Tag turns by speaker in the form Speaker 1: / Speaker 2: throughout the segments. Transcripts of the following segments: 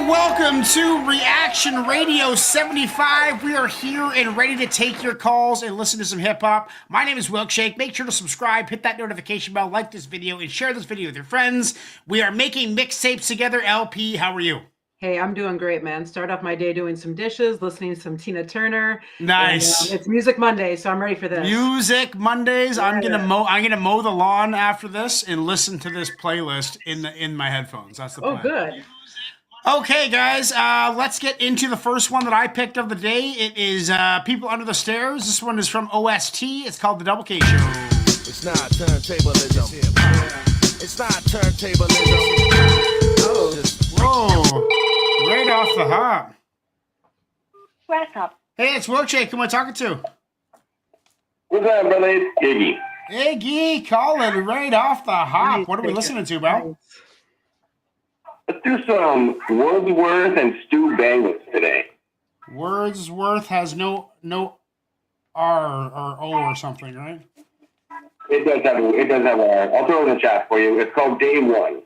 Speaker 1: Welcome to Reaction Radio 75. We are here and ready to take your calls and listen to some hip hop. My name is Wilkshake. Make sure to subscribe, hit that notification bell, like this video, and share this video with your friends. We are making mixtapes together. LP, how are you?
Speaker 2: Hey, I'm doing great, man. Start off my day doing some dishes, listening to some Tina Turner.
Speaker 1: Nice.
Speaker 2: And, it's Music Monday, so I'm ready for this.
Speaker 1: Music Mondays.
Speaker 2: Yeah.
Speaker 1: I'm gonna mow the lawn after this and listen to this playlist in my headphones. That's the plan.
Speaker 2: Oh, good.
Speaker 1: Okay, guys, let's get into the first one that I picked of the day. It is People Under the Stairs. This one is from OST. It's called The Double K Show.
Speaker 3: It's not turntablism. It's not turntablism.
Speaker 2: Oh.
Speaker 1: Whoa, right off the hop.
Speaker 4: What's up?
Speaker 1: Hey, it's Wilkshake. Who am I talking to?
Speaker 4: What's up, brother? It's Iggy.
Speaker 1: Iggy, calling right off the hop. What are we listening to, Bell?
Speaker 4: Let's do some Wordsworth and Stu Bangles today.
Speaker 1: Wordsworth has no R or O or something, right?
Speaker 4: It does have a. I'll throw it in the chat for you. It's called Day One.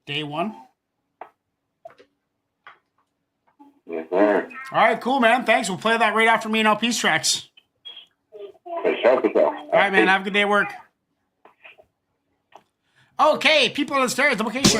Speaker 1: Day One?
Speaker 4: Yes, sir.
Speaker 1: All right, cool, man. Thanks. We'll play that right after me and LP's tracks.
Speaker 4: For sure.
Speaker 1: All right, man. Have a good day at work. Okay, People on the Stairs, Double K Show.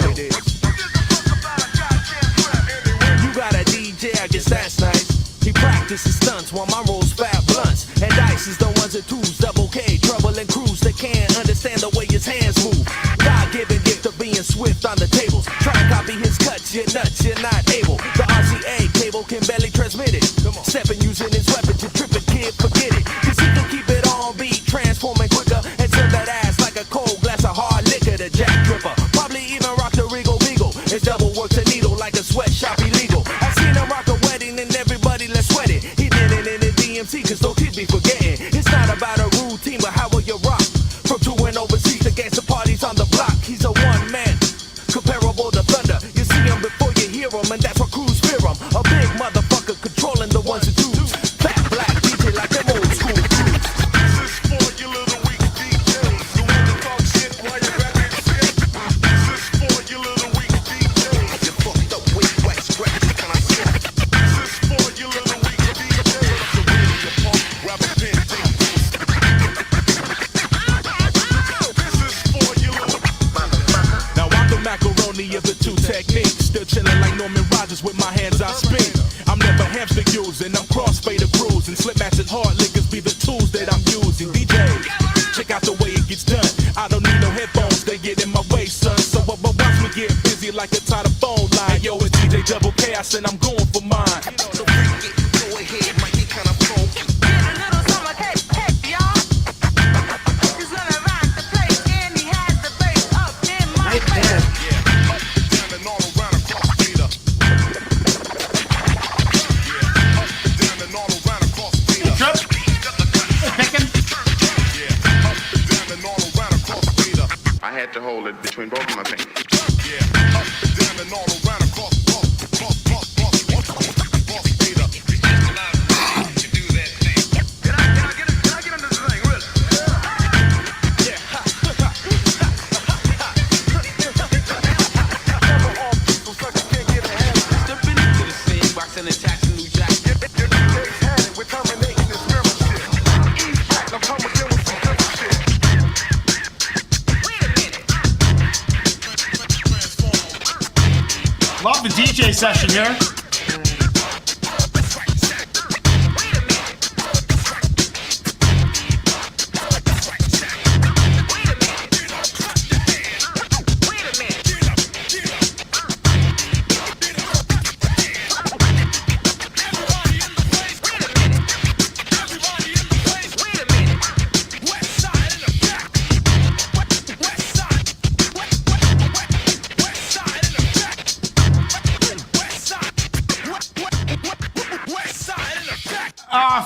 Speaker 3: You got a DJ, I guess that's nice. He practices stunts while my rolls fat blunts. And dice is the ones and twos, Double K, trouble and crews that can't understand the way his hands move. God-given gift of being swift on the tables. Try to copy his cuts, you're nuts, you're not able. The RCA cable can barely transmit it. Stepping using his weapon to trip a kid, forget it. Cause he can keep it on beat, transforming quicker. And serve that ass like a cold glass of hard liquor to Jack Tripper. Probably even rock the Regal Beagle. His double works a needle like a sweatshop illegal. I seen him rock a wedding and everybody let's sweat it. He did it in the DMC cause no kids be forgetting. It's not about a routine but how will you rock. From touring overseas to gangster parties on the block. He's a one man, comparable to thunder. You see him before you hear him and that's what crews fear him. A big motherfucker controlling the ones and twos. Fat black DJ like them old school crews. This is for you little weak DJs. You wanna talk shit while you're rapping shit. This is for you little weak DJs. You fucked up with wax scratch, can I say? This is for you little weak DJs. So really you punk, grab a pen, take this. This is for you little. Now I'm the macaroni of the two techniques. Still chilling like Norman Rogers with my hands I spin. I'm never hamster using, I'm crossfader cruising. Slip matching hard liquors be the tools that I'm using. DJ, check out the way it gets done. I don't need no headphones, they get in my way, son. So watch me get busy like a tied phone line. Yo, it's DJ Double K, I said I'm going for mine. So go ahead, might get kinda funky.
Speaker 2: Nice dance.
Speaker 1: Trip. Picking.
Speaker 5: I had to hold it between both of my fingers.
Speaker 1: Love the DJ session here.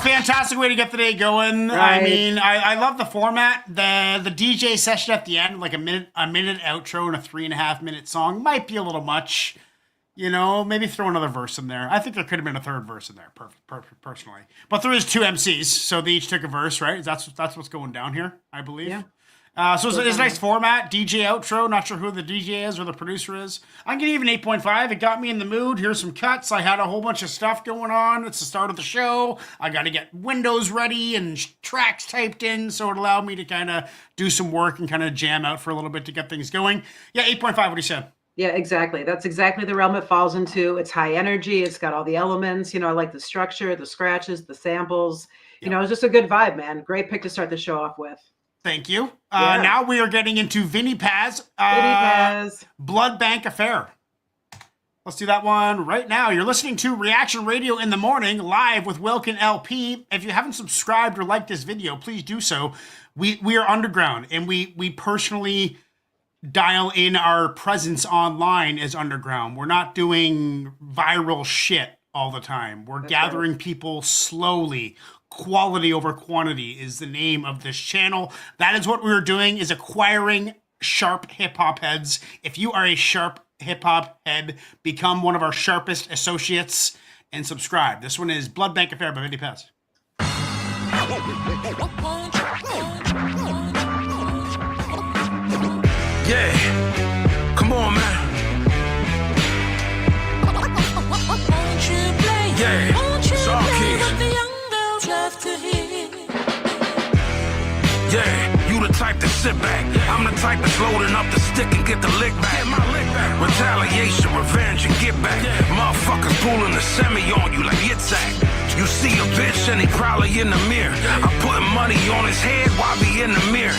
Speaker 1: Fantastic way to get the day going.
Speaker 2: Right.
Speaker 1: I mean, I love the format. The DJ session at the end, like a minute outro and a 3.5 minute song might be a little much. You know, maybe throw another verse in there. I think there could have been a third verse in there, personally. But there is two MCs, so they each took a verse, right? That's what's going down here, I believe.
Speaker 2: Yeah.
Speaker 1: So it's a nice format. DJ outro. Not sure who the DJ is or the producer is. I'm gonna give it an 8.5. It got me in the mood. Here's some cuts. I had a whole bunch of stuff going on. It's the start of the show. I got to get windows ready and tracks typed in, so it allowed me to kind of do some work and kind of jam out for a little bit to get things going. Yeah, 8.5. What do you say?
Speaker 2: Yeah, exactly. That's exactly the realm it falls into. It's high energy. It's got all the elements. I like the structure, the scratches, the samples. It's just a good vibe, man. Great pick to start the show off with.
Speaker 1: Thank you.
Speaker 2: Yeah.
Speaker 1: Now we are getting into Vinny Paz.
Speaker 2: Vinny Paz.
Speaker 1: Blood Bank Affair. Let's do that one right now. You're listening to Reaction Radio in the Morning, live with Wilkin LP. If you haven't subscribed or liked this video, please do so. We are underground, and we personally dial in our presence online as underground. We're not doing viral shit all the time. We're gathering people slowly. Quality over quantity is the name of this channel. That is what we're doing, is acquiring sharp hip-hop heads. If you are a sharp hip-hop head, become one of our sharpest associates and subscribe. This one is Blood Bank Affair by Vinny Paz.
Speaker 3: Yeah, come on, man. Yeah, it's all kids. Yeah, you the type to sit back. I'm the type that's loading up the stick and get the lick back. Retaliation, revenge, and get back. Motherfuckers pulling the semi on you like Yitzhak. You see a bitch and he probably in the mirror. I'm putting money on his head while he in the mirror.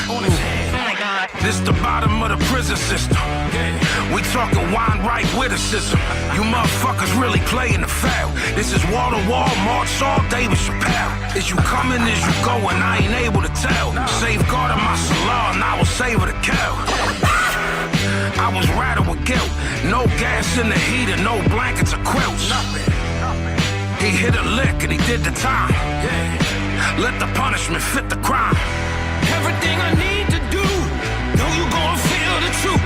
Speaker 3: This the bottom of the prison system. We talking wine right witticism. You motherfuckers really playing the foul. This is wall to wall, march all day with Chappelle. Is you coming, is you going? I ain't able to tell. Safeguarding my salon, I will savor the cow. I was rattled with guilt. No gas in the heater, no blankets or quilts. He hit a lick and he did the time. Let the punishment fit the crime. Everything I need to do, know you gonna feel the truth.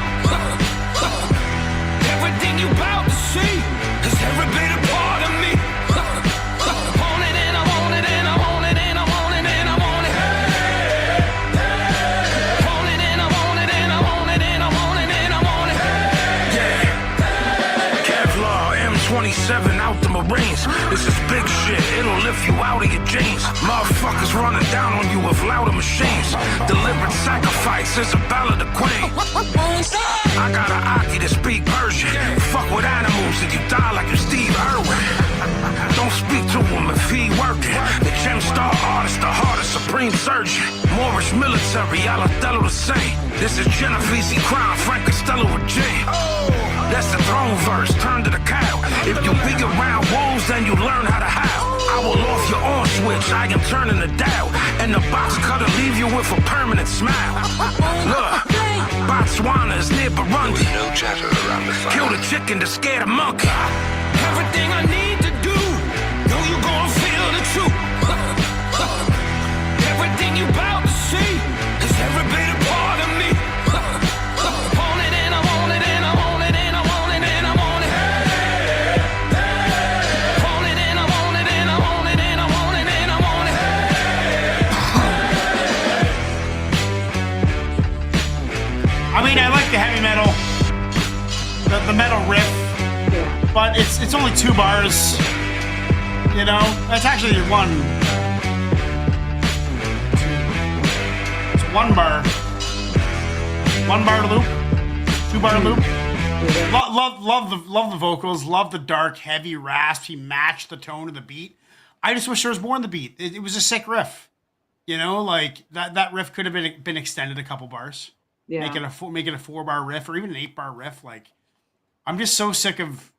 Speaker 3: Everything you bout to see is every bit a part of me. Want it and I want it and I want it and I want it and I want it. Want it and I want it and I want it and I want it and I want it. Yeah. Kevlar M27 out the Marines. This is big shit. It'll lift you out of your jeans. Motherfuckers running down on you with louder machines. Deliberate sacrifice, Isabella the Queen. I got an Aki to speak Persian. Fuck with animals and you die like you're Steve Irwin. Don't speak to him if he working. The gem star artist, the hardest supreme surgeon. Moorish military, Othello the same. This is Genovese crown, Frank Costello with J. That's the throne verse, turn to the cow. If you be around wolves, then you learn how to howl. I will off your on switch, I am turning the dial. And the box cutter leave you with a permanent smile. Look, Botswana is near Burundi.
Speaker 5: No chatter around the fire.
Speaker 3: Kill the chicken to scare the monkey. Everything I need to do, know you gonna feel the truth. Everything you bout to see is every bit a part of me. Want it and I want it and I want it and I want it and I want it. Want it and I want it and I want it and I want it and I want it.
Speaker 1: I mean, I like the heavy metal, the metal riff, but it's only 2 bars. That's actually it's 1 bar. 1 bar loop, 2 bar loop. Love the vocals, love the dark, heavy rasp. He matched the tone of the beat. I just wish there was more in the beat. It was a sick riff. Like that riff could have been extended a couple bars.
Speaker 2: Yeah.
Speaker 1: Make it a 4-bar riff or even an 8-bar riff. Like, I'm just so sick of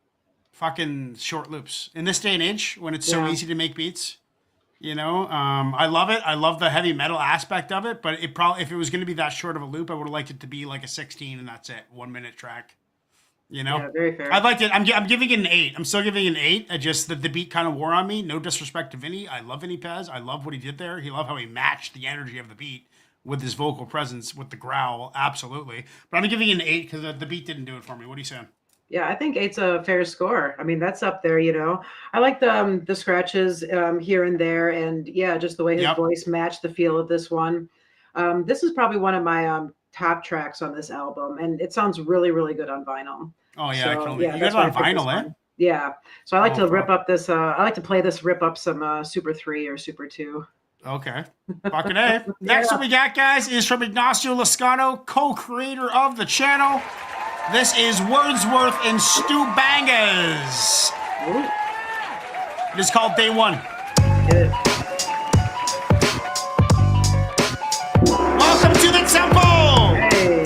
Speaker 1: fucking short loops in this day and age when it's so easy to make beats. I love it. I love the heavy metal aspect of it, but it probably, if it was going to be that short of a loop, I would have liked it to be like a 16 and that's it, 1 minute track.
Speaker 2: Yeah, very fair.
Speaker 1: I liked it. I'm giving it an 8. I'm still giving it an 8. I just the beat kind of wore on me. No disrespect to Vinny. I love Vinny Paz. I love what he did there. He loved how he matched the energy of the beat with his vocal presence, with the growl, absolutely. But I'm giving it an 8 because the beat didn't do it for me. What are you saying?
Speaker 2: Yeah, I think 8's a fair score. I mean, that's up there, I like the scratches here and there, and yeah, just the way his voice matched the feel of this one. This is probably one of my top tracks on this album, and it sounds really, really good on vinyl.
Speaker 1: Oh yeah,
Speaker 2: So,
Speaker 1: I can only, you
Speaker 2: that's
Speaker 1: guys
Speaker 2: why
Speaker 1: on
Speaker 2: I picked this
Speaker 1: vinyl, eh?
Speaker 2: one. Yeah. So I like
Speaker 1: Oh,
Speaker 2: to rip
Speaker 1: fuck.
Speaker 2: up this. I like to play this, rip up some Super 3 or Super 2.
Speaker 1: Okay. Fucking A. Next one we got, guys, is from Ignacio Lascano, co-creator of the channel. This is Wordsworth and Stu Bangas.
Speaker 2: Ooh,
Speaker 1: It is called Day One.
Speaker 2: good.
Speaker 1: Welcome to the temple.
Speaker 2: Hey.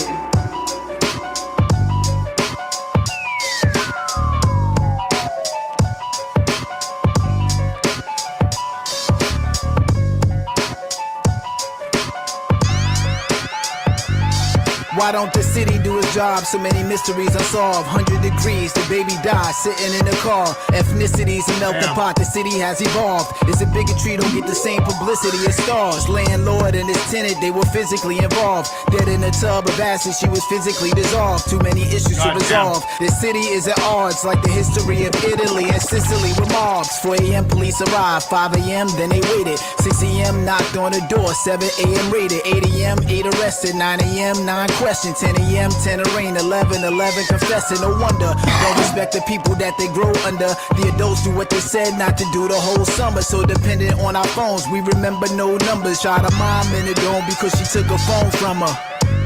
Speaker 6: Why don't the city do its job? So many mysteries unsolved. 100 degrees, the baby dies sitting in the car. Ethnicities a melting
Speaker 1: Damn.
Speaker 6: pot, the city has evolved. It's a bigotry, don't get the same publicity as stars. Landlord and his tenant, they were physically involved. Dead in a tub of acid, she was physically dissolved. Too many issues to
Speaker 1: God
Speaker 6: resolve. The city is at odds, like the history of Italy and Sicily with mobs. 4 a.m. police arrived, 5 a.m. then they waited. 6 a.m. knocked on the door, 7 a.m. raided. 8 a.m. 8 arrested, 9 a.m. 9 questioned. 10 a.m. 10 arraigned, 11 confessing. No wonder, don't respect the people that they grow under. The adults do what they said not to do the whole summer. So dependent on our phones, we remember no numbers. Shot a mom in the dome because she took a phone from her.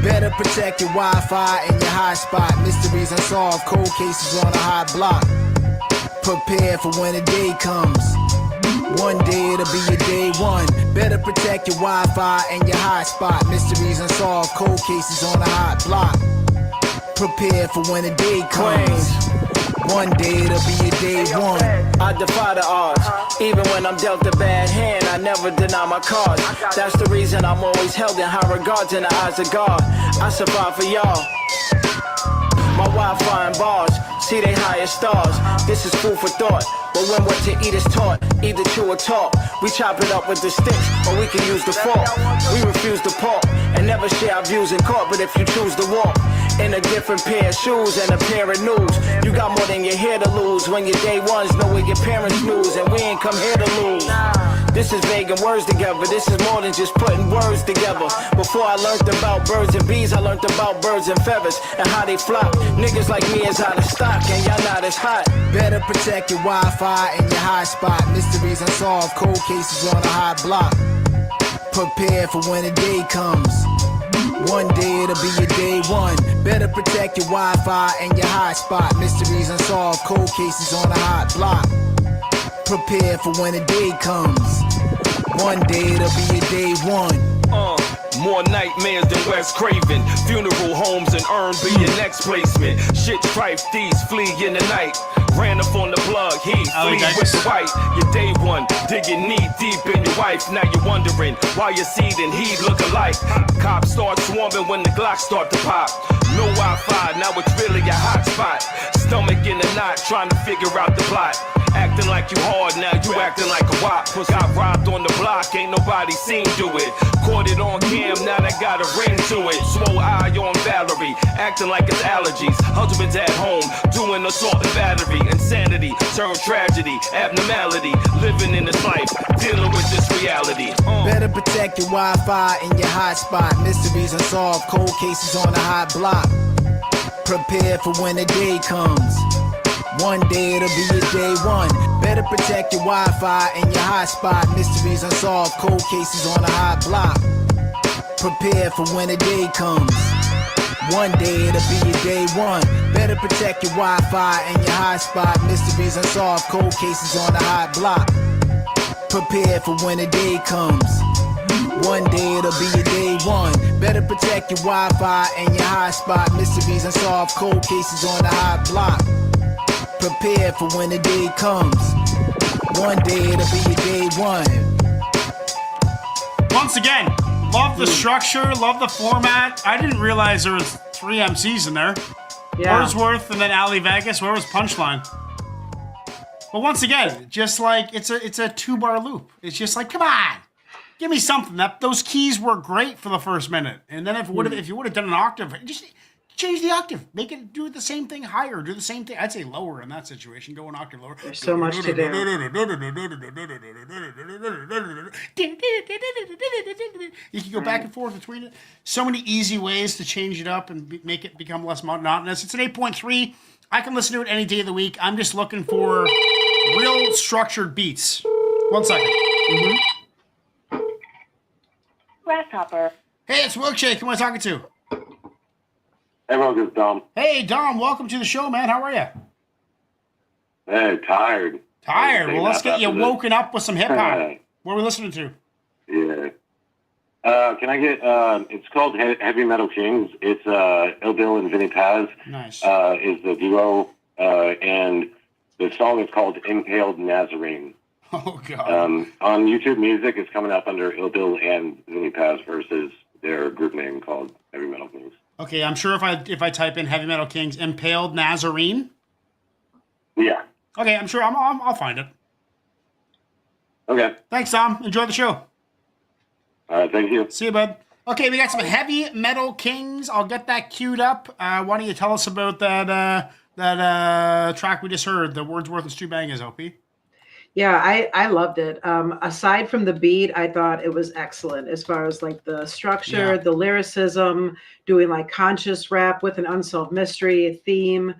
Speaker 6: Better protect your Wi-Fi and your hotspot. Mysteries unsolved, cold cases on a hot block. Prepare for when the day comes. One day it'll be your day one. Better protect your Wi-Fi and your hotspot. Mysteries unsolved, cold cases on a hot block. Prepare for when the day comes. One day it'll be your day one.
Speaker 3: I defy the odds. Even when I'm dealt a bad hand, I never deny my cards. That's the reason I'm always held in high regards in the eyes of God. I survive for y'all. My Wi-Fi and bars, see they higher stars. This is food for thought. But when what to eat is taught, either chew or talk, we chop it up with the sticks, or we can use the fork. We refuse to pork, and never share our views in court. But if you choose to walk in a different pair of shoes and a pair of news, you got more than your hair to lose. When your day ones know where your parents lose, and we ain't come here to lose. This is vague and words together. This is more than just putting words together. Before I learned about birds and bees, I learned about birds and feathers and how they flock. Niggas like me is out of stock, and y'all not as hot.
Speaker 6: Better protect your Wi-Fi and your hotspot. Mysteries unsolved, cold cases on a hot block. Prepare for when the day comes. One day it'll be your day one. Better protect your Wi-Fi and your hotspot. Mysteries unsolved, cold cases on a hot block. Prepare for when the day comes. One day it'll be your day one.
Speaker 3: More nightmares than Wes Craven. Funeral homes and urn be your next placement. Shit strife, thieves flee in the night. Ran up on the plug, he flee with the white. Your day one, digging knee deep in your wife. Now you're wondering why your seed and he look alike. Cops start swarming when the Glocks start to pop. No Wi-Fi, now it's really a hot spot. Stomach in a knot, trying to figure out the plot. Acting like you hard, now you acting like a wop. Got robbed on the block, ain't nobody seen do it. Caught it on cam, now they got a ring to it. Swole eye on Valerie, acting like it's allergies. Husband's at home, doing assault and battery. Insanity, turn tragedy, abnormality. Living in this life, dealing with this reality.
Speaker 6: Better protect your Wi-Fi and your hotspot. Mysteries unsolved, cold cases on a hot block. Prepare for when the day comes. One day it'll be your day one. Better protect your Wi-Fi and your hotspot. Mysteries unsolved, cold cases on a hot block. Prepare for when the day comes. One day it'll be your day one. Better protect your Wi-Fi and your hotspot. Mysteries unsolved, cold cases on a hot block. Prepare for when the day comes. One day it'll be your day one. Better protect your Wi-Fi and your hotspot. Mysteries unsolved, cold cases on a hot block. Prepare for when the day comes. One day it'll be your day one.
Speaker 1: Once again, love the structure, love the format. I didn't realize there was 3 MCs in there.
Speaker 2: Yeah.
Speaker 1: Wordsworth and then Ali Vegas. Where was Punchline? But once again, just like it's a 2-bar loop. It's just like, come on, give me something. Those keys were great for the first minute, and then if you would have done an octave, change the octave. Do it the same thing higher. Do the same thing. I'd say lower in that situation. Go an octave lower.
Speaker 2: There's so much to do.
Speaker 1: You can go back and forth between it. So many easy ways to change it up and make it become less monotonous. It's an 8.3. I can listen to it any day of the week. I'm just looking for real structured beats. 1 second.
Speaker 7: Grasshopper.
Speaker 1: Hey, it's Wilkshake. Who am I talking to?
Speaker 4: Everyone goes dumb.
Speaker 1: Hey, Dom. Welcome to the show, man. How are you?
Speaker 4: Hey, tired.
Speaker 1: Tired. Well, let's get you
Speaker 4: After this.
Speaker 1: woken up with some hip hop. What are we listening to?
Speaker 4: Yeah. Can I get, it's called Heavy Metal Kings. It's Ill Bill and Vinny Paz
Speaker 1: Nice.
Speaker 4: is the duo, and the song is called Impaled Nazarene.
Speaker 1: Oh, God.
Speaker 4: On YouTube Music, it's coming up under Ill Bill and Vinny Paz versus their group name called Heavy Metal Kings.
Speaker 1: Okay, I'm sure if I type in Heavy Metal Kings, Impaled Nazarene.
Speaker 4: Yeah.
Speaker 1: Okay, I'm sure I'll find it.
Speaker 4: Okay.
Speaker 1: Thanks, Dom. Enjoy the show.
Speaker 4: All right. Thank you.
Speaker 1: See you, bud. Okay, we got some Heavy Metal Kings. I'll get that queued up. Why don't you tell us about that track we just heard, the Wordsworth and Stu Bangers LP?
Speaker 2: Yeah, I loved it. Aside from the beat, I thought it was excellent as far as like the structure,
Speaker 1: Yeah.
Speaker 2: the lyricism, doing like conscious rap with an unsolved mystery theme.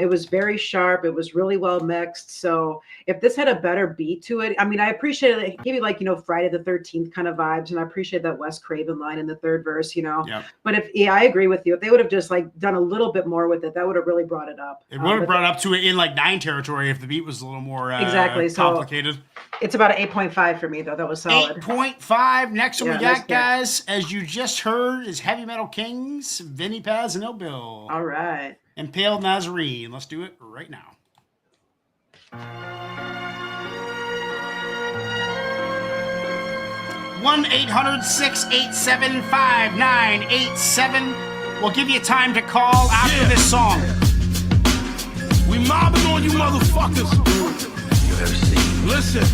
Speaker 2: It was very sharp. It was really well mixed. So if this had a better beat to it, I mean, I appreciate it. It gave you like, Friday the 13th kind of vibes. And I appreciate that Wes Craven line in the third verse,
Speaker 1: Yeah.
Speaker 2: But I agree with you. If they would have just like done a little bit more with it, that would have really brought it up.
Speaker 1: It would have
Speaker 2: But
Speaker 1: brought it up to it in like 9 territory if the beat was a little more
Speaker 2: Exactly, so-
Speaker 1: complicated.
Speaker 2: It's about an 8.5 for me, though. That was solid.
Speaker 1: 8.5. Next one
Speaker 2: Yeah,
Speaker 1: we
Speaker 2: nice
Speaker 1: got,
Speaker 2: pick.
Speaker 1: guys, as you just heard, is Heavy Metal Kings, Vinny Paz, and Ill Bill.
Speaker 2: All right.
Speaker 1: Impaled Nazarene. Let's do it right now. 1-800-687-5987. We'll give you time to call after
Speaker 3: Yeah.
Speaker 1: this song.
Speaker 3: We mobbing on you motherfuckers.
Speaker 8: You have seen.
Speaker 3: Listen.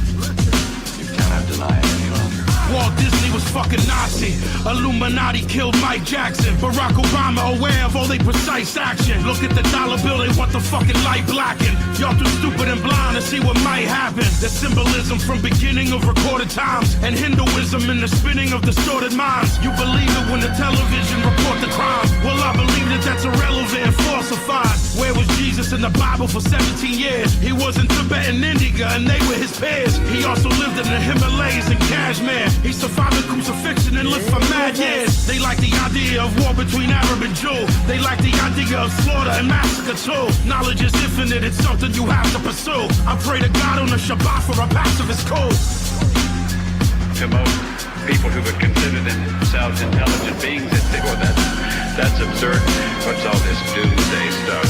Speaker 8: You cannot deny it any longer.
Speaker 3: Walt Disney was fucking Nazi. Illuminati killed Mike Jackson. Barack Obama aware of all they precise action. Look at the dollar bill, they want the fucking light blackened. Y'all too stupid and blind to see what might happen. The symbolism from beginning of recorded times. And Hinduism in the spinning of distorted minds. You believe it when the television report the crimes. Well, I believe that that's irrelevant and falsified. Where was Jesus in the Bible for 17 years? He was in Tibet and India and they were his peers. He also lived in the Himalayas and Kashmir. He survived the crucifixion and lived for mad years. They like the idea of war between Arab and Jew. They like the idea of slaughter and massacre too. Knowledge is infinite, it's something you have to pursue. I pray to God on the Shabbat for a pacifist code.
Speaker 9: To most people who would consider themselves intelligent beings, that's absurd. What's all this doomsday stuff?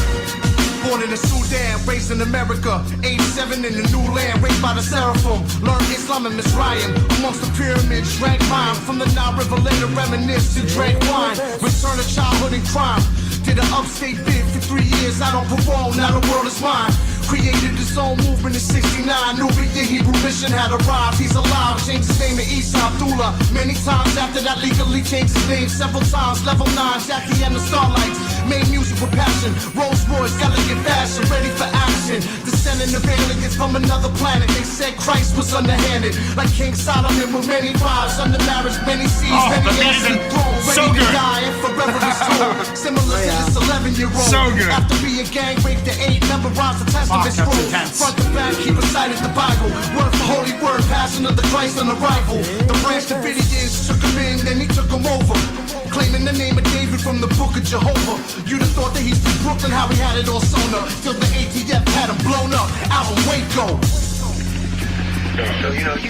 Speaker 10: Born in the Sudan, raised in America, age 7 in the new land, raised by the Seraphim. Learned Islam and Mizraim, amongst the pyramids, drank wine from the Nile River, later reminisced and drank wine. Return to childhood and crime. Did an upstate bid for 3 years, out on parole, now the world is mine. Created his own movement in 69. Nubian Hebrew mission had arrived. He's alive. Changed his name to Isa Abdullah. Many times after that, legally changed his name several times. Level 9, Jackie and the Starlights. Made music with passion. Rolls Royce, elegant fashion, ready for action. Descending of aliens from another planet. They said Christ was underhanded. Like King Solomon with many wives. Under marriage, many seeds, many heirs and thrones. Ready
Speaker 1: So
Speaker 10: to
Speaker 1: good.
Speaker 10: die and forever restored. Similar to this 11-year-old.
Speaker 1: So good.
Speaker 10: After being gang raped at 8, memorized the Testament
Speaker 1: Fuck, that's
Speaker 10: scrolls.
Speaker 1: intense.
Speaker 10: Front to back, he recited the Bible. Word for holy word, passion of the Christ on arrival. The branch Davidians shook him in, then he took him over. Claiming the name of David from the book of Jehovah. You'd have thought that he's from Brooklyn, how he had it all sewn up. Till the ATF had him blown up. Out in Waco.
Speaker 9: So, you guys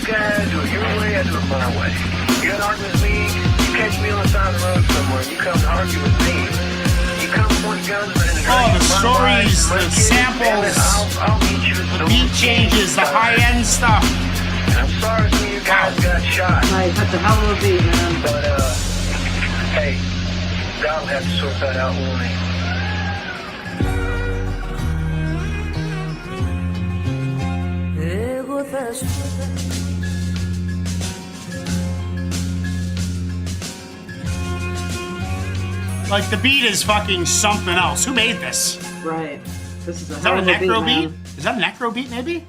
Speaker 9: do it your way, I do it my way. You got to argue with me, you catch me on the side of the road somewhere, you come to argue with me. You come point guns, but in the
Speaker 1: Oh, the stories, the samples,
Speaker 9: I'll meet you.
Speaker 1: the beat changes, the high-end stuff.
Speaker 9: And I'm sorry some of you guys got shot.
Speaker 2: Nice. That's a hell of a beat, man.
Speaker 9: But, hey, God will have to sort that out, won't he?
Speaker 1: Like, the beat is fucking something else. Who made this?
Speaker 2: Right. This is a
Speaker 1: Is that a
Speaker 2: hell of a
Speaker 1: necro beat?
Speaker 2: man.
Speaker 1: Is that a necro beat, maybe?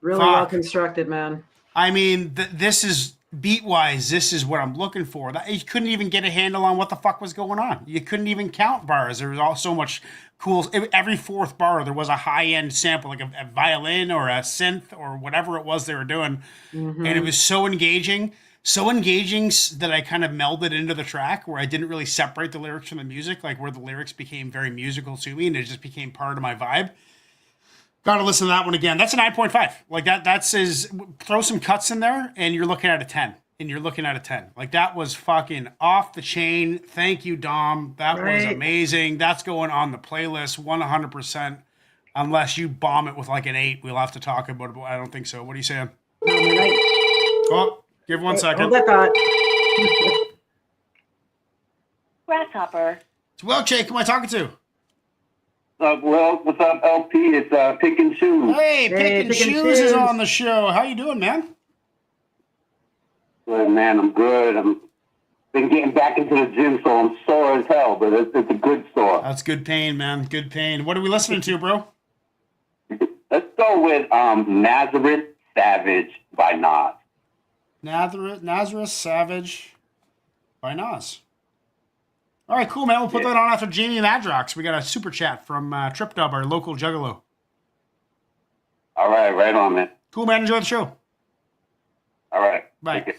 Speaker 2: Really
Speaker 1: Fuck.
Speaker 2: well constructed, man.
Speaker 1: I mean, this is beat-wise, this is what I'm looking for. You couldn't even get a handle on what the fuck was going on. You couldn't even count bars. There was all so much cool. Every fourth bar, there was a high-end sample, like a violin or a synth or whatever it was they were doing.
Speaker 2: Mm-hmm.
Speaker 1: And it was so engaging that I kind of melded into the track where I didn't really separate the lyrics from the music, like where the lyrics became very musical to me and it just became part of my vibe. Gotta listen to that one again. That's a 9.5. Like that's throw some cuts in there and you're looking at a 10. And you're looking at a 10. Like that was fucking off the chain. Thank you, Dom. That was amazing. That's going on the playlist 100%. Unless you bomb it with like an 8, we'll have to talk about it. I don't think so. What are you saying? Oh, give 1 second.
Speaker 2: Hold that thought.
Speaker 7: Grasshopper.
Speaker 1: It's Wilkshake. Who am I talking to?
Speaker 4: Well, what's up, LP? It's Pick and Choose.
Speaker 1: Hey, Pick and Choose is on the show. How you doing, man?
Speaker 4: Good, man. I'm good. I'm been getting back into the gym, so I'm sore as hell, but it's a good sore.
Speaker 1: That's good pain, man. Good pain. What are we listening to, bro?
Speaker 4: Let's go with Nazareth Savage by Nas.
Speaker 1: Nazareth Savage by Nas. All right, cool, man. We'll put that on after Jamie Madrox. We got a super chat from Trip Dub, our local juggalo.
Speaker 4: All right on, man.
Speaker 1: Cool, man. Enjoy the show.
Speaker 4: All right.
Speaker 1: Bye.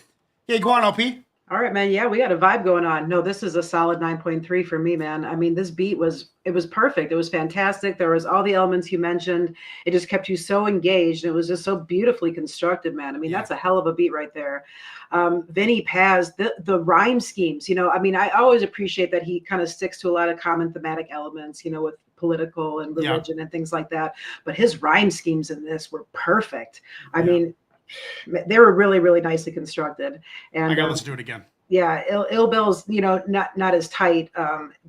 Speaker 1: Hey, go on, LP.
Speaker 2: All right, man. Yeah, we got a vibe going on. No, this is a solid 9.3 for me, man. I mean, this beat was perfect. It was fantastic. There was all the elements you mentioned. It just kept you so engaged. It was just so beautifully constructed, man. I mean, that's a hell of a beat right there. Vinny Paz, the rhyme schemes, you know, I mean, I always appreciate that he kind of sticks to a lot of common thematic elements, you know, with political and religion and things like that. But his rhyme schemes in this were perfect. I mean, they were really, really nicely constructed. And
Speaker 1: I gotta listen to it again.
Speaker 2: Yeah, Ill Bill's, you know, not as tight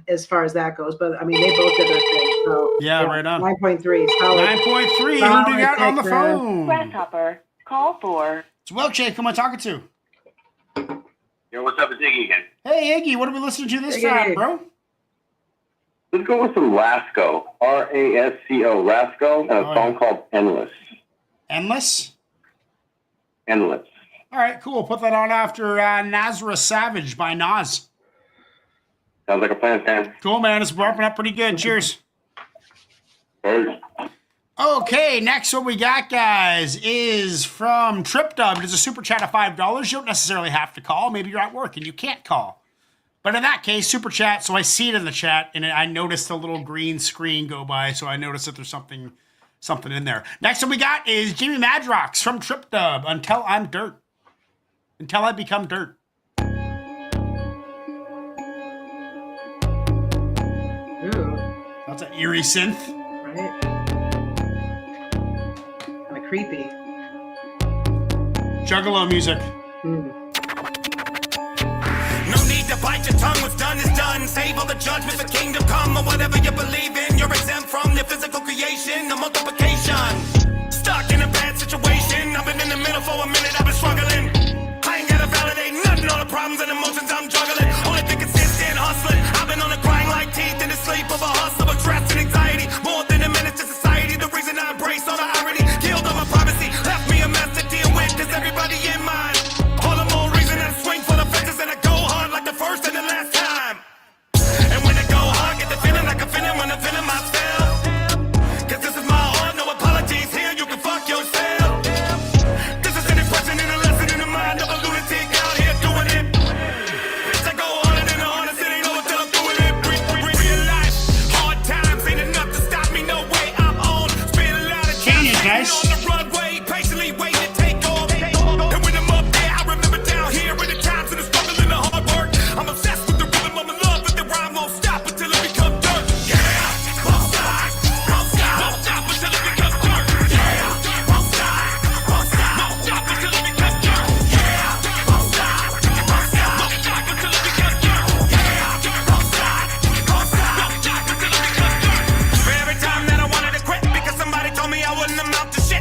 Speaker 2: as far as that goes, but I mean, they both did their thing. So
Speaker 1: yeah, right on.
Speaker 2: 9.3. Solid.
Speaker 1: 9.3. Who do you got on the phone?
Speaker 7: Grasshopper. Call for.
Speaker 1: It's Wilkshake. Who am I talking to?
Speaker 4: Yo, what's up? It's Iggy again.
Speaker 1: Hey, Iggy. What are we listening to this time, bro?
Speaker 4: Let's go with some Rasco. R-A-S-C-O. Rasco. And a song called Endless.
Speaker 1: Endless?
Speaker 4: Endless.
Speaker 1: All right, cool. Put that on after Nazareth Savage by Nas.
Speaker 4: Sounds like a plan, Sam.
Speaker 1: Cool, man. It's wrapping up pretty good. Cheers.
Speaker 4: Cheers.
Speaker 1: Okay, next what we got, guys, is from Trip Dub. It's a super chat of $5. You don't necessarily have to call. Maybe you're at work and you can't call. But in that case, super chat, so I see it in the chat, and I noticed a little green screen go by, so I noticed that there's something in there. Next one we got is Jamie Madrox from Trip Dub, Until I'm Dirt. Until I Become Dirt.
Speaker 2: Ooh.
Speaker 1: That's an eerie synth.
Speaker 2: Right. Kind of creepy.
Speaker 1: Juggalo music.
Speaker 3: No need to bite your tongue, what's done is done. Save all the judgment for kingdom come, or whatever you believe in. You're exempt from the physical creation, the multiplication. Stuck in a bad situation, I've been in the middle for a minute, I've been struggling. I ain't gotta validate nothing, all the problems and emotions I'm juggling. Only thing consistent, hustling. I've been on the grind like teeth in the sleep of a hustle, of stress and anxiety. More than a minute to society, the reason I embrace all the irony. Killed all my privacy, left me a mess to deal with, cause everybody in mind. All the more reason I swing for the fences and I go hard like the first and the last time. And when I go hard, get the feeling like I'm feeling when I'm feeling myself. Cause this is my heart, no apologies here, you can fuck yourself. This is an expression and a lesson in the mind of a lunatic out here doing it. Bitch, I go harder than the hardest, it ain't over till I'm doing it. Real life, hard times ain't enough to stop me, no way I'm on. Spend a lot of time on the runway, patiently waiting to take off. And when I'm up there, I remember down here in the times and the struggle and the hard work. I'm obsessed with the rhythm, I'm in love with the rhyme, won't stop until it becomes dirt. Yeah, won't stop until it becomes dirt. Yeah, won't stop until it becomes dirt. Yeah, won't stop until it becomes dirt. Yeah, won't stop until it becomes dirt. For every time that I wanted to quit because somebody told me I wouldn't amount to shit.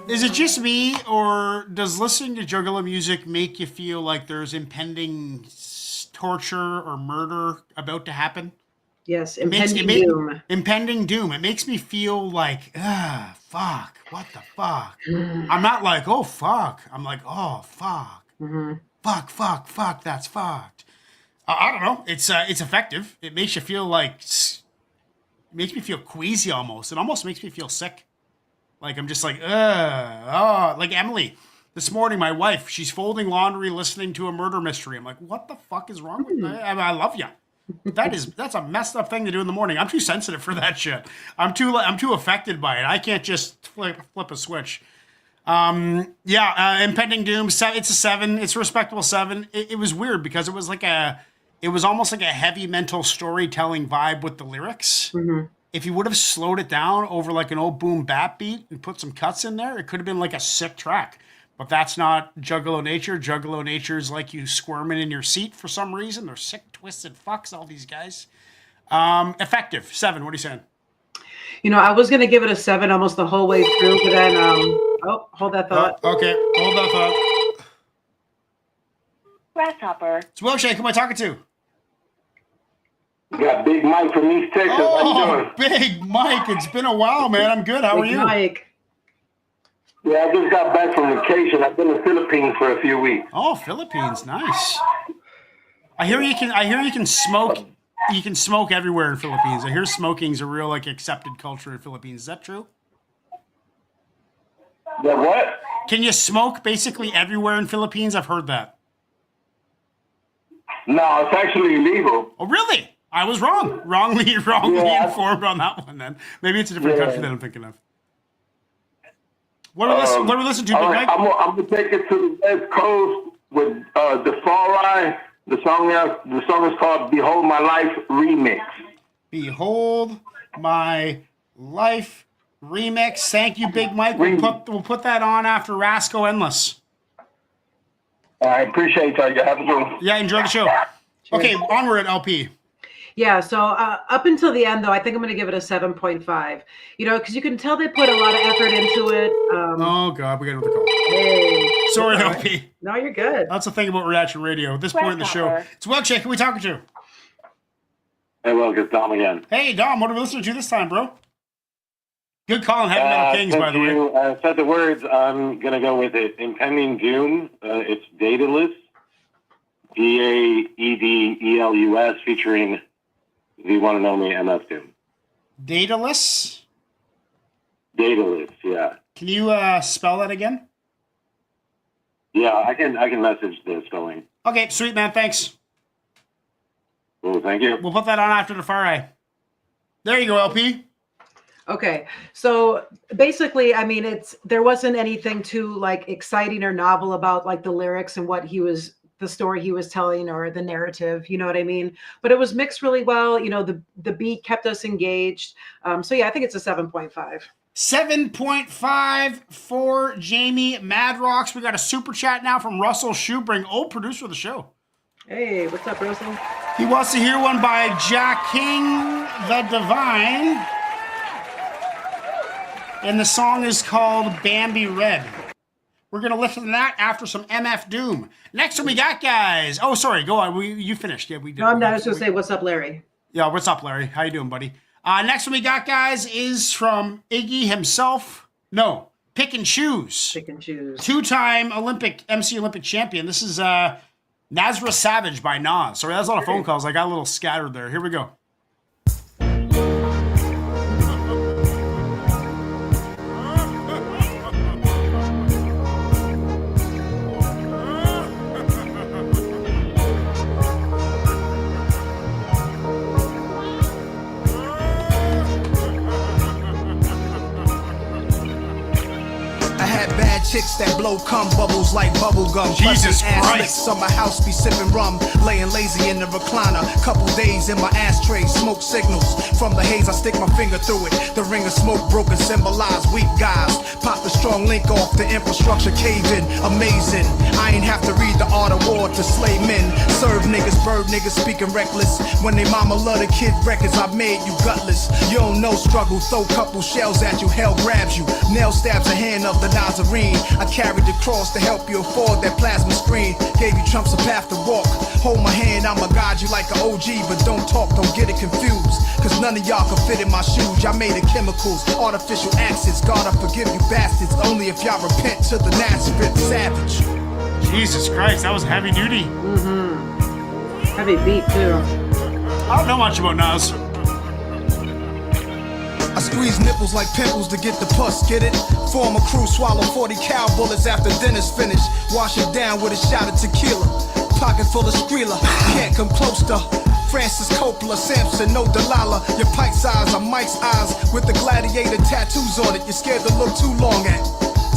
Speaker 1: Is it just me, or does listening to Juggalo music make you feel like there's impending torture or murder about to happen?
Speaker 2: Yes,
Speaker 1: It makes-
Speaker 2: impending doom.
Speaker 1: Impending doom. It makes me feel like, fuck, what the fuck? I'm not like, oh, fuck. I'm like, oh, fuck. Fuck, that's fucked. I don't know. It's effective. It makes you feel like, it makes me feel queasy almost. It almost makes me feel sick. Like, I'm just like, like Emily. This morning, my wife, she's folding laundry, listening to a murder mystery. I'm like, what the fuck is wrong with that? I love you. That's a messed up thing to do in the morning. I'm too sensitive for that shit. I'm too affected by it. I can't just flip a switch. Impending doom. It's a 7. It's a respectable 7. It was weird because it was almost like a heavy mental storytelling vibe with the lyrics. If you would have slowed it down over like an old boom bap beat and put some cuts in there, it could have been like a sick track. But that's not Juggalo nature. Juggalo nature is like you squirming in your seat for some reason. They're sick, twisted fucks, all these guys. Effective. 7. What are you saying?
Speaker 2: You know, I was going to give it a 7 almost the whole way through, but then, hold that thought.
Speaker 1: Okay, hold that thought.
Speaker 7: Grasshopper.
Speaker 1: It's Wilshake. Who am I talking to?
Speaker 4: You got Big Mike from East Texas. How you
Speaker 1: Oh,
Speaker 4: doing?
Speaker 1: Big Mike. It's been a while, man. I'm good. How are
Speaker 2: Big
Speaker 1: you?
Speaker 2: Mike.
Speaker 4: Yeah, I just got back from vacation. I've been in the Philippines for a few weeks.
Speaker 1: Oh, Philippines. Nice. I hear you can smoke. You can smoke everywhere in Philippines. I hear smoking's a real like accepted culture in Philippines. Is that true?
Speaker 4: Yeah, what?
Speaker 1: Can you smoke basically everywhere in Philippines? I've heard that.
Speaker 4: No, it's actually illegal.
Speaker 1: Oh, really? I was wrong. Wrongly
Speaker 4: Yeah.
Speaker 1: informed on that one then. Maybe it's a different
Speaker 4: Yeah.
Speaker 1: country that I'm thinking of. What are we listening to, Big
Speaker 4: All
Speaker 1: Mike?
Speaker 4: right, I'm gonna take it to the West Coast with the Fall Rye. The song is called "Behold My Life" remix.
Speaker 1: Behold My Life remix. Thank you, Big Mike. We'll put that on after Rasco Endless.
Speaker 4: I appreciate y'all. You have a good one.
Speaker 1: Yeah, enjoy the show. Okay, onward, LP.
Speaker 2: Yeah, so up until the end, though, I think I'm going to give it a 7.5. You know, because you can tell they put a lot of effort into it.
Speaker 1: Oh, God, we got another call.
Speaker 2: Hey.
Speaker 1: Sorry,
Speaker 2: All right.
Speaker 1: LP.
Speaker 2: No, you're good.
Speaker 1: That's the thing about Reaction Radio. At this point in the show,
Speaker 7: Grasshopper.
Speaker 1: it's Wilkshake. Who are we talking to?
Speaker 4: Hey, well, it's Dom again.
Speaker 1: Hey, Dom, what are we listening to this time, bro? Good call on Heavy Metal Kings, by the way.
Speaker 4: You said the words. I'm gonna go with it. Impending Doom. It's Daedalus. Daedelus, featuring the one and only MF Doom.
Speaker 1: Daedalus?
Speaker 4: Daedalus, yeah.
Speaker 1: Can you spell that again?
Speaker 4: Yeah, I can message the spelling.
Speaker 1: Okay, sweet, man. Thanks.
Speaker 4: Cool, thank you.
Speaker 1: We'll put that on after the Far Eye. There you go, LP.
Speaker 2: Okay, so basically, I mean, there wasn't anything too like exciting or novel about like the lyrics and the story he was telling or the narrative, you know what I mean? But it was mixed really well. You know, the beat kept us engaged. So yeah, I think it's a 7.5.
Speaker 1: 7.5 for Jamie Madrox. We got a super chat now from Russell Shoebring, old producer of the show.
Speaker 2: Hey, what's up, Russell?
Speaker 1: He wants to hear one by Jack King, the Divine. And the song is called Bambi Red. We're going to listen to that after some MF Doom. Next one we got, guys. Oh, sorry. Go on. You finished. Yeah, we did.
Speaker 2: No, I'm not. I was going to say, what's up, Larry?
Speaker 1: Yeah, what's up, Larry? How you doing, buddy? Next one we got, guys, is from Iggy himself. No, Pick and Choose.
Speaker 2: Pick and Choose.
Speaker 1: Two-time MC Olympic champion. This is Nazareth Savage by Nas. Sorry, that's a lot of phone calls. I got a little scattered there. Here we go.
Speaker 6: I had bad chicks
Speaker 10: Shots that blow cum bubbles like bubble gum.
Speaker 1: Jesus
Speaker 10: Busting ass
Speaker 1: Christ.
Speaker 10: licks, summer house be sipping rum, laying lazy in the recliner. Couple days in my ashtray, smoke signals. From the haze, I stick my finger through it. The ring of smoke broken symbolize weak guys. Pop the strong link off the infrastructure caving. Amazing. I ain't have to read the art of war to slay men. Serve niggas, bird niggas speaking reckless. When they mama love the kid records, I made you gutless. You don't know struggle, throw couple shells at you, hell grabs you. Nail stabs the hand of the Nazarene. I carried the cross to help you afford that plasma screen. Gave you trumps a path to walk. Hold my hand, I'ma guide you like an OG, but don't talk, don't get it confused. Cause none of y'all can fit in my shoes. Y'all made of chemicals, artificial accents. God, I forgive you bastards, only if y'all repent to the Nazareth savage.
Speaker 1: Jesus Christ, that was heavy duty.
Speaker 2: Heavy beat too.
Speaker 1: I don't know much about Nas.
Speaker 10: I squeeze nipples like pimples to get the pus, get it? Form a crew, swallow 40 cow bullets after dinner's finished. Wash it down with a shot of tequila. Pocket full of Skrilla, can't come close to Francis Coppola, Samson, no Delilah. Your pint size are Mike's eyes with the gladiator tattoos on it. You're scared to look too long at.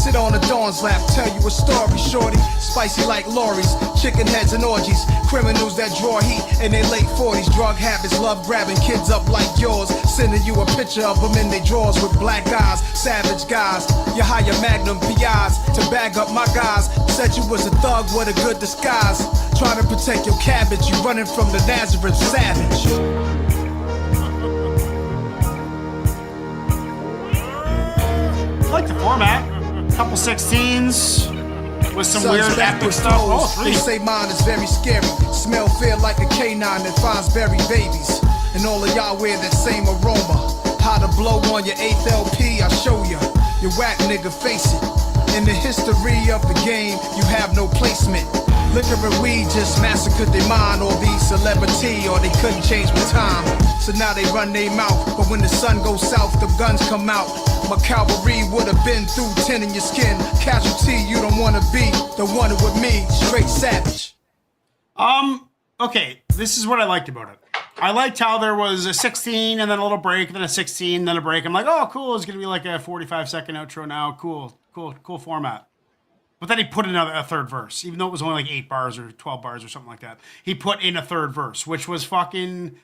Speaker 10: Sit on the dawn's lap, tell you a story, shorty. Spicy like lorries, chicken heads and orgies. Criminals that draw heat in their late 40s. Drug habits, love grabbing kids up like yours. Sending you a picture of them in their drawers with black eyes. Savage guys, you hire Magnum PIs to bag up my guys. Said you was a thug, what a good disguise. Trying to protect your cabbage, you running from the Nazareth savage.
Speaker 1: I like the format. Couple 16s with some
Speaker 10: Sons
Speaker 1: weird
Speaker 10: back
Speaker 1: epic
Speaker 10: with
Speaker 1: stuff. Oh,
Speaker 10: flows. They
Speaker 1: 3.
Speaker 10: say mine is very scary. Smell fear like a canine that finds buried babies. And all of y'all wear that same aroma. How to blow on your 8th LP, I show ya. You whack nigga, face it. In the history of the game, you have no placement. Liquor and weed just massacred their mind, or be celebrity, or they couldn't change with time. So now they run their mouth, but when the sun goes south, the guns come out. My cavalry would have been through 10 in your skin. Casualty, you don't wanna be the one with me, straight savage.
Speaker 1: Okay, this is what I liked about it. I liked how there was a 16 and then a little break, then a 16, then a break. I'm like, oh, cool. It's gonna be like a 45-second outro now. Cool format. But then he put in a third verse, even though it was only like 8 bars or 12 bars or something like that. He put in a third verse, which was fucking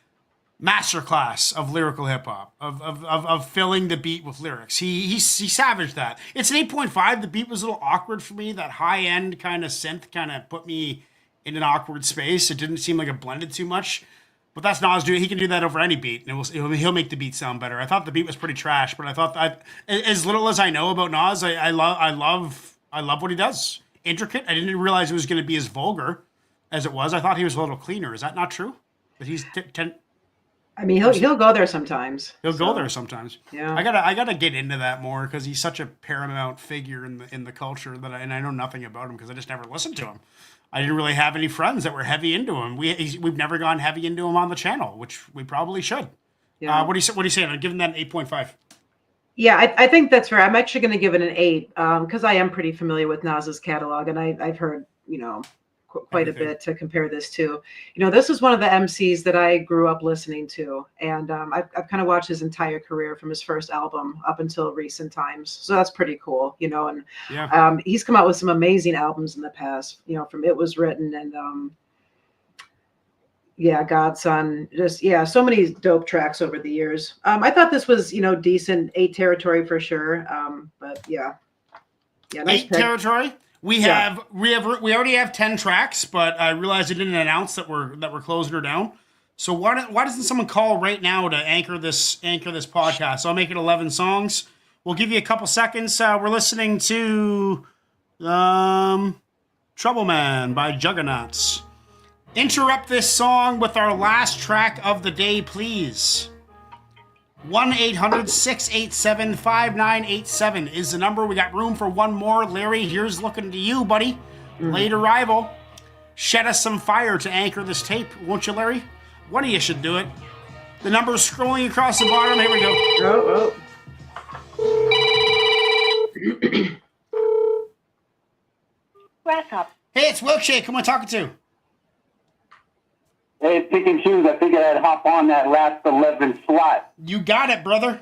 Speaker 1: masterclass of lyrical hip hop, of filling the beat with lyrics. He savaged that. It's an 8.5. The beat was a little awkward for me. That high end kind of synth kind of put me in an awkward space. It didn't seem like it blended too much. But that's Nas doing. He can do that over any beat, and he'll make the beat sound better. I thought the beat was pretty trash, but I thought as little as I know about Nas, I love what he does. Intricate. I didn't realize it was going to be as vulgar as it was. I thought he was a little cleaner. Is that not true? That he's
Speaker 2: I mean, he'll go there sometimes.
Speaker 1: He'll go there sometimes.
Speaker 2: Yeah.
Speaker 1: I gotta get into that more because he's such a paramount figure in the culture that I know nothing about him because I just never listened to him. I didn't really have any friends that were heavy into him. We've never gone heavy into him on the channel, which we probably should.
Speaker 2: Yeah.
Speaker 1: What do you say? I'm giving that an 8.5.
Speaker 2: Yeah, I think that's fair. I'm actually going to give it an 8 because I am pretty familiar with Nas's catalog, and I've heard, quite
Speaker 1: Everything.
Speaker 2: a bit to compare this to. This is one of the MCs that I grew up listening to, and I've kind of watched his entire career from his first album up until recent times. So that's pretty cool, and
Speaker 1: Yeah.
Speaker 2: he's come out with some amazing albums in the past, from It Was Written and Godson, so many dope tracks over the years. I thought this was, decent 8 territory for sure. But nice
Speaker 1: 8
Speaker 2: pick.
Speaker 1: territory. We already have 10 tracks, but I realized I didn't announce that we're closing her down. So why doesn't someone call right now to anchor this podcast? So I'll make it 11 songs. We'll give you a couple seconds. We're listening to Trouble Man by Juggernauts. Interrupt this song with our last track of the day, please. 1-800-687-5987 is the number. We got room for one more. Larry, here's looking to you, buddy. Late arrival. Shed us some fire to anchor this tape, won't you, Larry? One of you should do it. The number's scrolling across the bottom. Here we go.
Speaker 7: Wrap up.
Speaker 1: Hey, it's Wilkshake. Who am I talking to?
Speaker 4: Hey, pick and choose. I figured I'd hop on that last 11 slot.
Speaker 1: You got it, brother.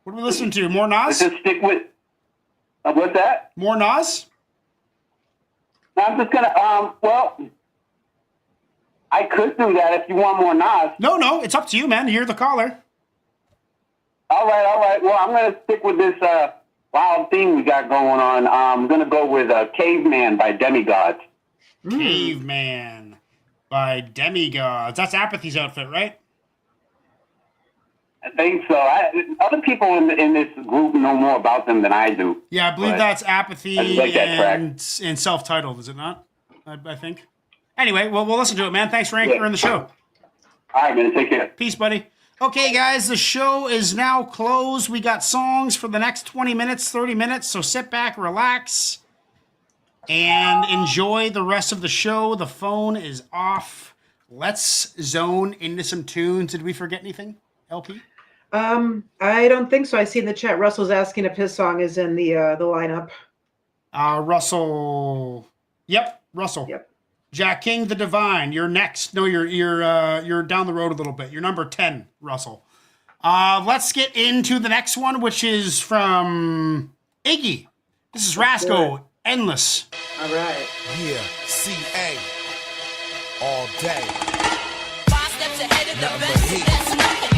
Speaker 1: What are we listening to? More Nas?
Speaker 4: Let's just stick with. What's that?
Speaker 1: More Nas?
Speaker 4: I'm just gonna. Well, I could do that if you want more Nas.
Speaker 1: No, it's up to you, man. You're the caller.
Speaker 4: All right. Well, I'm gonna stick with this wild theme we got going on. I'm gonna go with "Caveman" by Demigods.
Speaker 1: Caveman by Demigods. That's Apathy's outfit, right?
Speaker 4: I think so. Other people in this group know more about them than I do.
Speaker 1: Yeah, I believe that's Apathy
Speaker 4: I just like that track.
Speaker 1: and self-titled, is it not? I think. Anyway, well, we'll listen to it, man. Thanks for anchoring the show.
Speaker 4: All right, man. Take care.
Speaker 1: Peace, buddy. Okay, guys, the show is now closed. We got songs for the next 20 minutes, 30 minutes, so sit back, relax, and enjoy the rest of the show. The phone is off. Let's zone into some tunes. Did we forget anything, LP?
Speaker 2: I don't think so. I see in the chat Russell's asking if his song is in the lineup.
Speaker 1: Russell. Yep, Russell.
Speaker 2: Yep.
Speaker 1: Jack King, the Divine. You're next. No, you're down the road a little bit. You're number 10, Russell. Let's get into the next one, which is from Iggy. This is Rasco. Endless.
Speaker 2: All right.
Speaker 10: Yeah, CA. All day.
Speaker 3: 5 steps ahead of the best. That's nothing.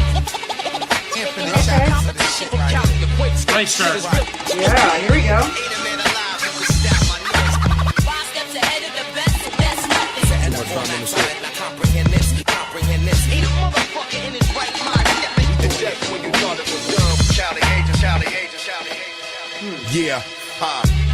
Speaker 3: Infinite
Speaker 2: shots
Speaker 3: of this shit right here.
Speaker 1: Great start.
Speaker 2: Yeah, here we go.
Speaker 3: 5 steps ahead of the best. That's nothing. Comprehend this. Ain't a motherfucker in his right mind.
Speaker 9: Just when you thought it was dumb, shouty agent.
Speaker 10: Yeah,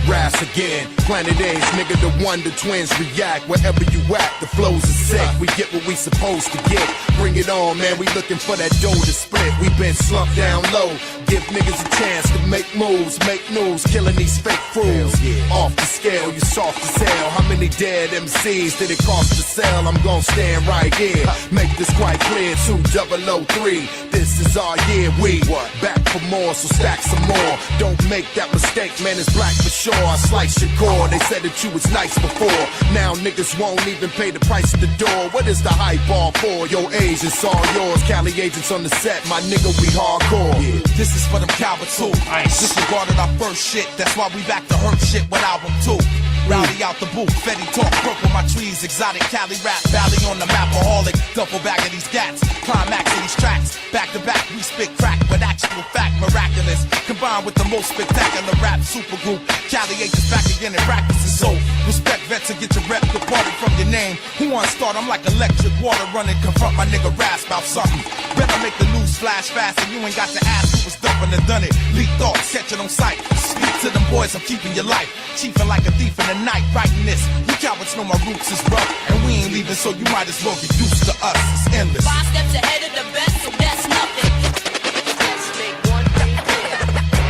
Speaker 10: Ras again, Planet A's, nigga, the one, the twins react wherever you at, the flows are sick, we get what we supposed to get, bring it on, man, we looking for that dough to split, we been slumped down low, give niggas a chance to make moves, make news, killing these fake crews, off the scale, you soft as hell, how many dead MCs did it cost to sell, I'm gon' stand right here, make this quite clear, 2003, this is our year, we back for more, so stack some more, don't make that mistake, man, it's black for sure. I slice your core. They said that you was nice before. Now niggas won't even pay the price at the door. What is the hype all for? Your age is all yours. Cali agents on the set. My nigga, we hardcore. Yeah. This is for them Calvert too.
Speaker 1: Nice.
Speaker 10: Disregarded our first shit. That's why we back to hurt shit with album 2. Rowdy out the booth, Fetty talk, purple my trees, exotic Cali rap, valley on the mapaholic, duffel bag of these cats, climax of these tracks, back to back we spit crack with actual fact, miraculous, combined with the most spectacular rap supergroup, Cali agents back again in practices, so respect vets and get your rep departed from your name, who wanna start, I'm like electric water running, confront my nigga Ras about something, better make the news flash fast and you ain't got to ask who was dumping and done it, leak thoughts, catch it on sight, speak to them boys, I'm keeping your life, chiefing like a thief in the night, writing this. You cowards know my roots is rough, and we ain't leaving, so you might as well get used to us. It's endless.
Speaker 3: 5 steps ahead of the best, so that's nothing. Let's make one thing clear.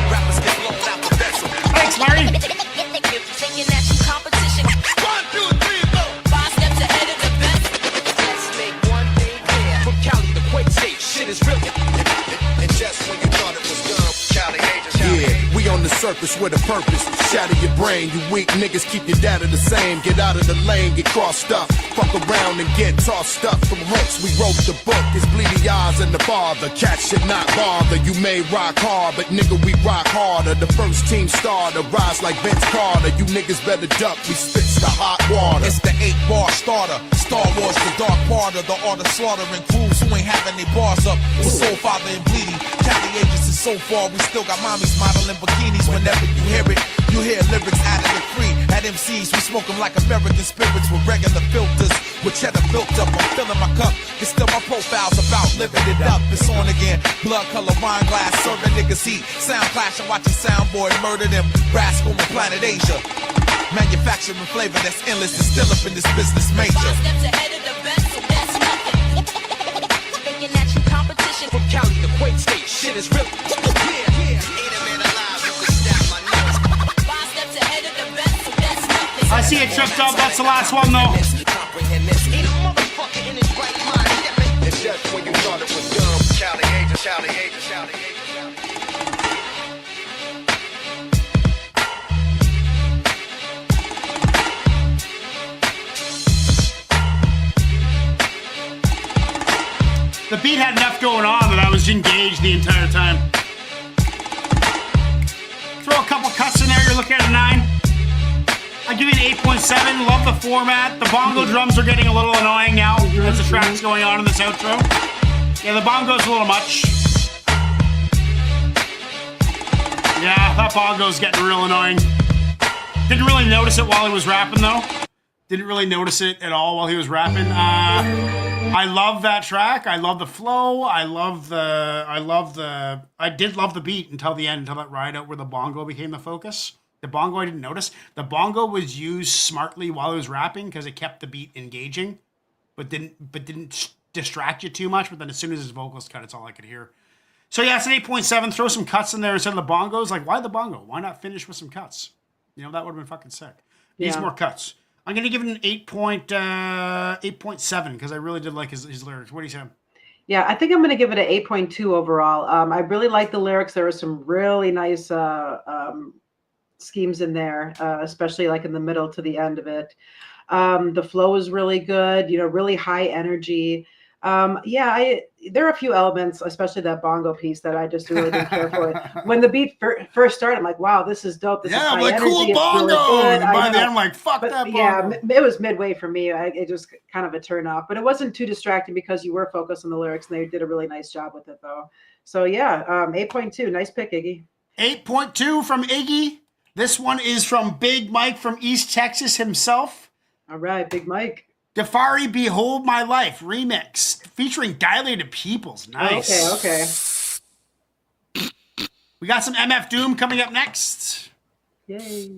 Speaker 10: Rappers get blown out the vessel.
Speaker 1: Thanks, Larry.
Speaker 3: Taking at you competition. 1, 2, 3, go. 5 steps ahead of the best. Let's make one thing clear.
Speaker 10: From Cali to Quake State, shit is real.
Speaker 9: And just when you thought it was dumb, shouty agent.
Speaker 10: Yeah, we on the surface with a purpose. Shatter your brain, you weak niggas keep your data the same. Get out of the lane, get crossed up. Fuck around and get tossed up from hooks. We wrote the book, it's bleedy eyes and the father. Cats should not bother. You may rock hard, but nigga, we rock harder. The first team starter, rise like Vince Carter. You niggas better duck, we spits the hot water. It's the 8-bar starter. Star Wars, the dark part of the art of slaughtering crews who ain't having their bars up. With Soul Father and Bleedy. Cali agents is so far, we still got mommies modeling bikinis. Whenever you hear it, you hear lyrics added and free. At MCs, we smoke them like American spirits with regular filters. With cheddar built up, I'm filling my cup. It's still my profile's about living it up. It's on again. Blood color wine glass, serving niggas heat. Sound clash and watching Soundboy murder them. Rascal and Planet Asia. Manufacturing flavor that's endless and still up in this business major.
Speaker 3: 5 steps ahead of the best, so that's nothing. Taking at you competition.
Speaker 10: From Cali to Quake State, shit is real.
Speaker 1: I see it tripped up. That's the last one, though.
Speaker 9: It's just when you thought it was dumb, shouty agent.
Speaker 1: The beat had enough going on that I was engaged the entire time. Throw a couple cuts in there, you're looking at a 9. I give you an 8.7. Love the format. The bongo drums are getting a little annoying now as the track's going on in this outro. Yeah, the bongo's a little much. Yeah, that bongo's getting real annoying. Didn't really notice it while he was rapping, though. Didn't really notice it at all while he was rapping. I love that track. I love the flow. I did love the beat until the end, until that ride out where the bongo became the focus. The bongo I didn't notice. The bongo was used smartly while he was rapping because it kept the beat engaging, but didn't distract you too much. But then as soon as his vocals cut, it's all I could hear. So yeah, it's an 8.7. Throw some cuts in there instead of the bongos. Like, why the bongo? Why not finish with some cuts? You know, that would have been fucking sick. Needs more cuts. I'm going to give it an 8.7 because I really did like his lyrics. What do you say?
Speaker 2: Yeah, I think I'm going to give it an 8.2 overall. I really like the lyrics. There were some really nice schemes in there, especially like in the middle to the end of it. The flow is really good, you know, really high energy. There are a few elements, especially that bongo piece, that I just really didn't care for. When the beat first started, I'm like, wow, this is dope. This is high energy.
Speaker 1: Cool bongo.
Speaker 2: Really
Speaker 1: and by then, I'm like, fuck that bongo.
Speaker 2: Yeah, it was midway for me. It just kind of a turn off, but it wasn't too distracting because you were focused on the lyrics, and they did a really nice job with it, though. So yeah, 8.2. Nice pick, Iggy.
Speaker 1: 8.2 from Iggy. This one is from Big Mike from East Texas himself.
Speaker 2: All right, Big Mike.
Speaker 1: Dafari, Behold My Life remix featuring Dilated Peoples. Nice.
Speaker 2: Okay.
Speaker 1: We got some MF Doom coming up next.
Speaker 2: Yay.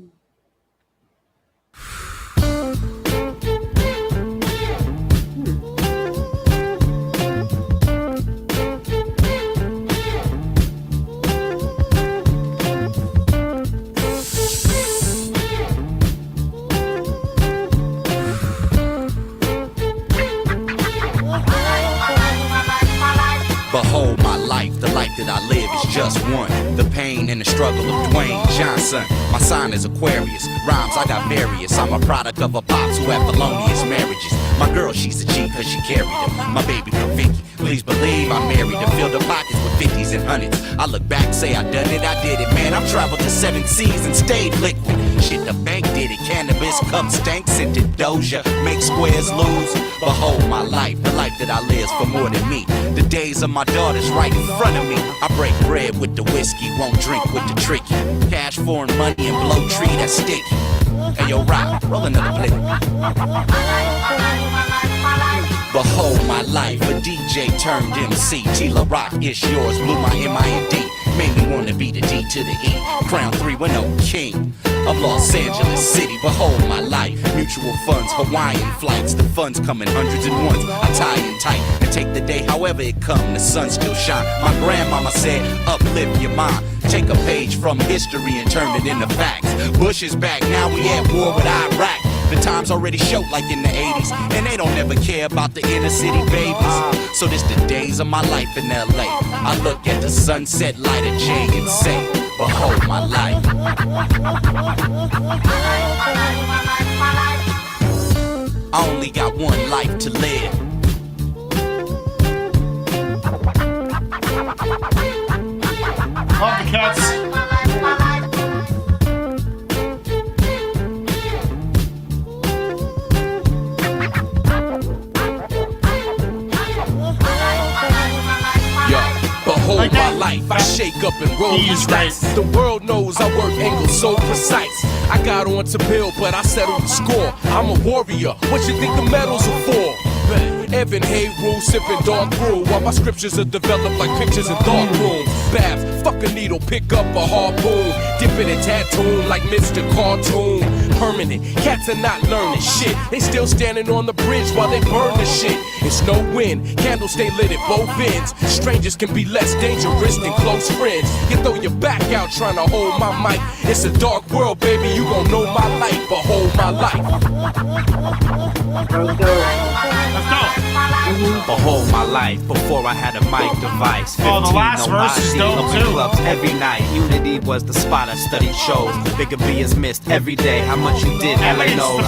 Speaker 11: Behold my life, the life that I live is just one. The pain and the struggle of Dwayne Johnson. My sign is Aquarius, rhymes I got various. I'm a product of a pops who had felonious marriages. My girl, she's a G cause she carried him. My baby girl Vicky, please believe I married her. Filled her pockets with 50s and 100s. I look back, say I done it, I did it. Man, I've traveled to 7 seas and stayed liquid. Shit, the bank did it. Cannabis, cup stank, sent to Doja. Make squares lose. Behold my life, the life that I live's for more than me. The days of my daughter's right in front of me. I break bread with the whiskey, won't drink with the tricky. Cash, foreign money, and blow tree that's sticky. Hey yo, rock, roll another plate. Behold my life, a DJ turned MC. Tila Rock, it's yours, blew my M.I.N.D. Made me wanna be the D to the E. Crown 310 king of Los Angeles City. Behold my life, mutual funds, Hawaiian flights. The funds come in hundreds and ones. I tie in tight and take the day however it come. The sun still shine. My grandmama said, uplift your mind. Take a page from history and turn it into facts. Bush is back, now we at war with Iraq. The times already showed like in the 80s, and they don't ever care about the inner city babies. So this the days of my life in LA. I look at the sunset, light a J and say, behold my life. I only got one life to live.
Speaker 1: Love the cats.
Speaker 12: Behold like my life, I shake up and roll these dice. The world knows I work angles so precise. I got on to Bill, but I settled the score. I'm a warrior, what you think the medals are for? Evan Hayru sipping dark brew while my scriptures are developed like pictures in dark rooms. Bath, fuck a needle, pick up a harpoon, dip it in tattoo like Mr. Cartoon. Permanent, cats are not learning shit. They still standing on the bridge while they burn the shit. It's no win, candles stay lit at both ends. Strangers can be less dangerous than close friends. You throw your back out trying to hold my mic. It's a dark world, baby, you gon' know my life. Behold my life.
Speaker 2: Let's go.
Speaker 13: Behold my life before I had a mic device. 15,
Speaker 1: the last verse is dope too.
Speaker 13: Clubs every night. Unity was the spot I studied shows. Bigger B is missed every day. How much you did, LA knows.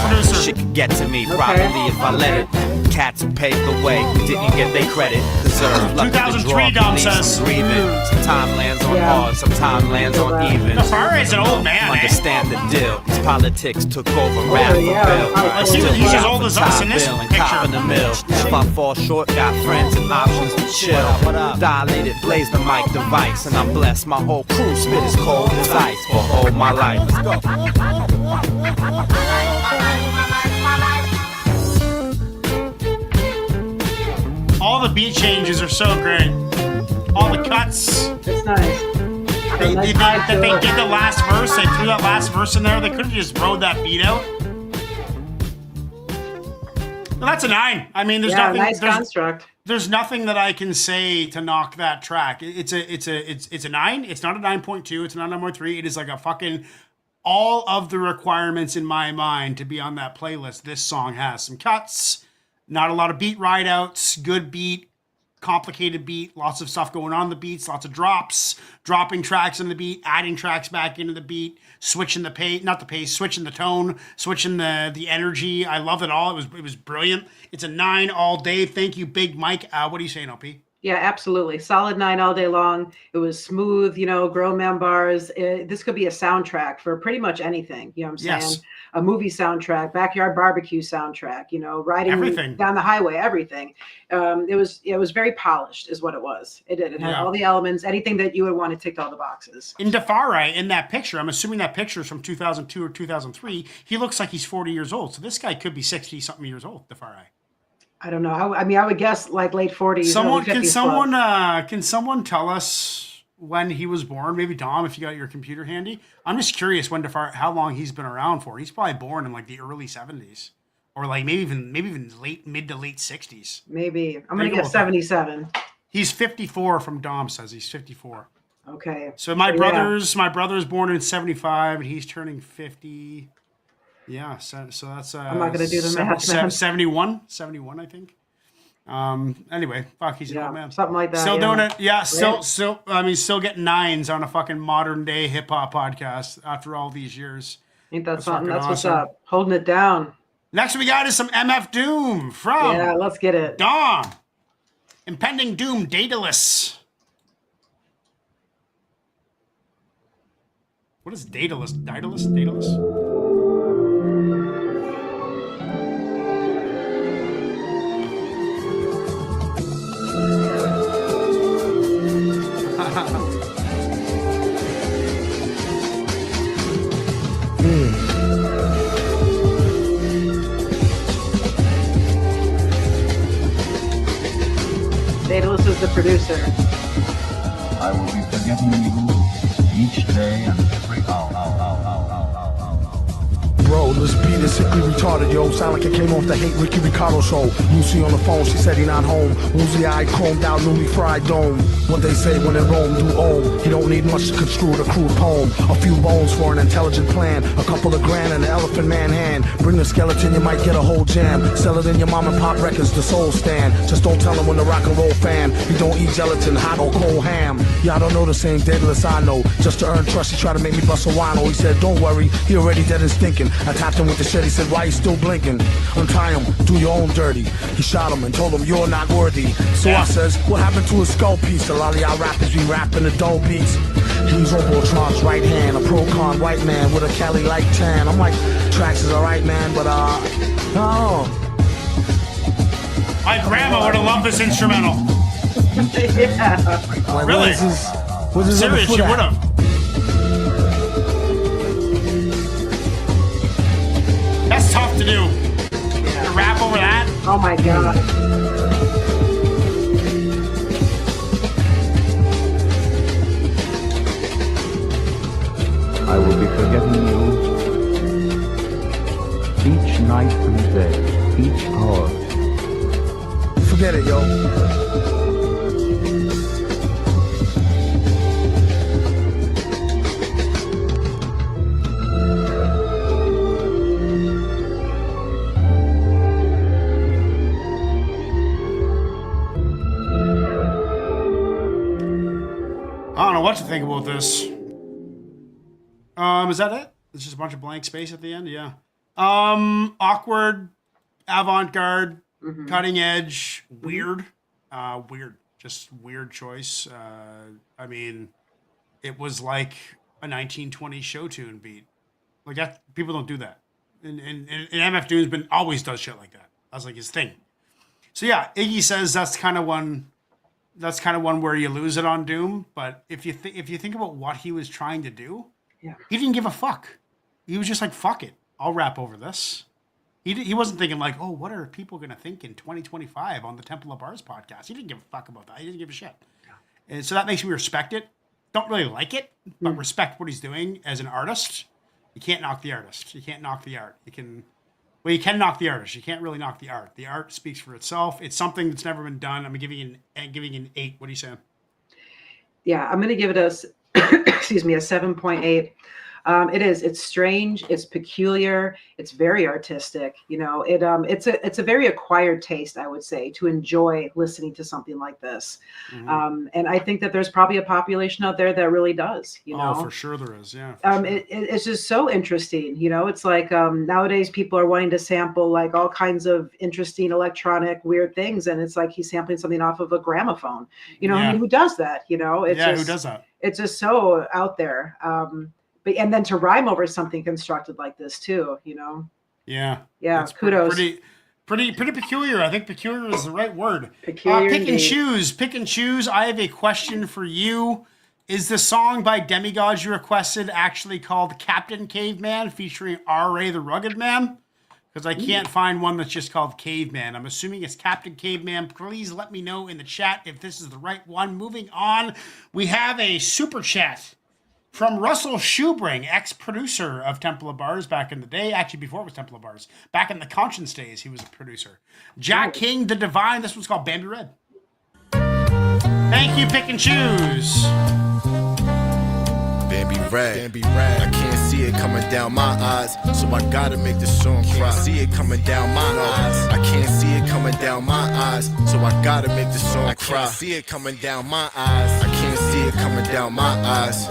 Speaker 13: Shit could get to me, probably if I let it. Cats who paved the way, who didn't get their credit. Cause deserve. Lucky to
Speaker 1: 2003
Speaker 13: draw,
Speaker 1: Dom
Speaker 13: leave some
Speaker 1: says.
Speaker 13: grieving. Some time lands on
Speaker 2: Yeah.
Speaker 13: hard, some time lands on even.
Speaker 1: Tafari's an old man, eh?
Speaker 13: Understand the deal. These politics took over rap for
Speaker 2: yeah.
Speaker 13: Bill.
Speaker 1: Let's see, he's as old as us in this
Speaker 13: and
Speaker 1: picture.
Speaker 13: cop in the mill. If I fall short, got friends and options to chill. Dilated, blaze the mic device, and I'm blessed. My whole crew spit as cold as ice for all my life. Let's go.
Speaker 1: All the beat changes are so great. All the cuts.
Speaker 2: It's nice.
Speaker 1: They did the last verse. They threw that last verse in there. They could have just rode that beat out. Well, that's a 9. I mean, there's nothing.
Speaker 2: Nice construct.
Speaker 1: There's nothing that I can say to knock that track. It's a 9. It's not a 9.2. It's not a 9.3. It is like a fucking all of the requirements in my mind to be on that playlist. This song has some cuts, not a lot of beat ride outs, good beat, complicated beat, lots of stuff going on the beats, lots of drops, dropping tracks in the beat, adding tracks back into the beat, switching the pace, not the pace, switching the tone, switching the energy. I love it all. It was brilliant. It's a 9 all day. Thank you, Big Mike. What are you saying, OP?
Speaker 2: Yeah, absolutely. Solid 9 all day long. It was smooth, grown man bars. This could be a soundtrack for pretty much anything. You know what I'm saying?
Speaker 1: Yes.
Speaker 2: A movie soundtrack, backyard barbecue soundtrack, riding
Speaker 1: Everything.
Speaker 2: down the highway, everything. It was very polished is what it was. It did. It had
Speaker 1: Yeah.
Speaker 2: all the elements, anything that you would want to tick all the boxes.
Speaker 1: In Defari, in that picture, I'm assuming that picture is from 2002 or 2003. He looks like he's 40 years old. So this guy could be 60-something years old, Defari.
Speaker 2: I don't know. I mean, I would guess like late 40s.
Speaker 1: Someone
Speaker 2: early 50s
Speaker 1: can someone tell us when he was born? Maybe Dom, if you got your computer handy. I'm just curious how long he's been around for. He's probably born in like the early 70s, or like maybe even mid to late 60s.
Speaker 2: Maybe. I'm gonna
Speaker 1: Think
Speaker 2: guess
Speaker 1: about that.
Speaker 2: 77.
Speaker 1: He's 54. From Dom says he's 54.
Speaker 2: Okay.
Speaker 1: So my
Speaker 2: Yeah.
Speaker 1: brother's born in 75, and he's turning 50. Yeah, so that's
Speaker 2: I'm not gonna do the math, man.
Speaker 1: 71, I think. Anyway, fuck, he's an old man.
Speaker 2: Something like that.
Speaker 1: Still doing it, yeah.
Speaker 2: Right.
Speaker 1: Still getting 9s on a fucking modern day hip hop podcast after all these years.
Speaker 2: Ain't that something?
Speaker 1: fucking
Speaker 2: That's what's
Speaker 1: awesome.
Speaker 2: up. Holding it down.
Speaker 1: Next we got is some MF Doom from
Speaker 2: Yeah, let's get it.
Speaker 1: Dom. Impending Doom, Daedalus. What is Daedalus? Daedalus?
Speaker 2: Daedalus is the producer.
Speaker 8: I will be forgetting you each day and every hour.
Speaker 10: Bro, this beat is sickly retarded, yo. Sound like it came off the Hate Ricky Ricardo show. Lucy on the phone, she said he not home. Woozy eyed, chromed out, newly fried dome. What they say when in Rome, do ohm. He don't need much to construe the crude poem. A few bones for an intelligent plan. A couple of grand and an elephant man hand. Bring the skeleton, you might get a whole jam. Sell it in your mom and pop records, the soul stand. Just don't tell him when the rock and roll fan. He don't eat gelatin, hot or cold ham. Y'all don't know the same Daedalus I know. Just to earn trust, he tried to make me bust a wino. He said, don't worry, he already dead and stinking. I tapped him with the shit, he said, why you still blinking? Untie him, do your own dirty. He shot him and told him, you're not worthy. So I says, what happened to his skull piece? A lot of y'all rappers be rapping the dull beats. He's Robotron's right hand, a pro-con white man with a Cali like tan. I'm like, Trax is alright, man, but no.
Speaker 1: My grandma would have loved this instrumental.
Speaker 2: Yeah.
Speaker 10: Like,
Speaker 1: Really?
Speaker 10: What is
Speaker 1: Serious, she would have. That's tough to do. To rap over that.
Speaker 2: Oh my god.
Speaker 8: I will be forgetting you each night and day, each hour.
Speaker 10: Forget it, yo.
Speaker 1: I don't know what to think about this. Is that it? It's just a bunch of blank space at the end? Yeah. Awkward, avant-garde, cutting edge, weird. Weird. Just weird choice. I mean, it was like a 1920s show tune beat. Like that, people don't do that. And MF Doom's always does shit like that. That's like his thing. So yeah, Iggy says that's kind of one where you lose it on Doom. But if you think about what he was trying to do, he didn't give a fuck. He was just like, fuck it, I'll rap over this. He wasn't thinking like, oh, what are people gonna think in 2025 on the Temple of Bars podcast? He didn't give a fuck about that. He didn't give a shit. And so that makes me respect it. Don't really like it, but respect what he's doing as an artist. You can't knock the artist. You can't knock the art. You can knock the artist. You can't really knock the art. The art speaks for itself. It's something that's never been done. I'm giving an 8. What are you saying?
Speaker 2: Yeah, I'm going to give it a 7.8. It's strange, it's peculiar, it's very artistic. You know, it's a very acquired taste, I would say, to enjoy listening to something like this. And I think that there's probably a population out there that really does, you know.
Speaker 1: Oh, for sure there is, yeah.
Speaker 2: It's just so interesting, you know. It's like nowadays people are wanting to sample like all kinds of interesting electronic weird things, and it's like he's sampling something off of a gramophone. You know, who does that? You know, who does that? It's just so out there. And then to rhyme over something constructed like this too, you know. Yeah.
Speaker 1: It's
Speaker 2: kudos.
Speaker 1: Pretty peculiar. I think peculiar is the right word.
Speaker 2: Peculiar.
Speaker 1: Pick and choose. I have a question for you. Is the song by Demigods you requested actually called Captain Caveman featuring R.A. the Rugged Man? Because I can't find one that's just called Caveman. I'm assuming it's Captain Caveman. Please let me know in the chat if this is the right one. Moving on, we have a super chat from Russell Schubring, ex-producer of Temple of Bars back in the day. Actually, before it was Temple of Bars. Back in the Conscience days, he was a producer. Jack King, The Divine. This one's called Bambi Red. Thank you, Pick and Choose.
Speaker 14: Bambi Red. I can't see it coming down my eyes, so I gotta make this song cry. See it coming down my eyes. I can't see it coming down my eyes, so I gotta make this song cry. I can't see it coming down my eyes. I can't see it coming down my eyes.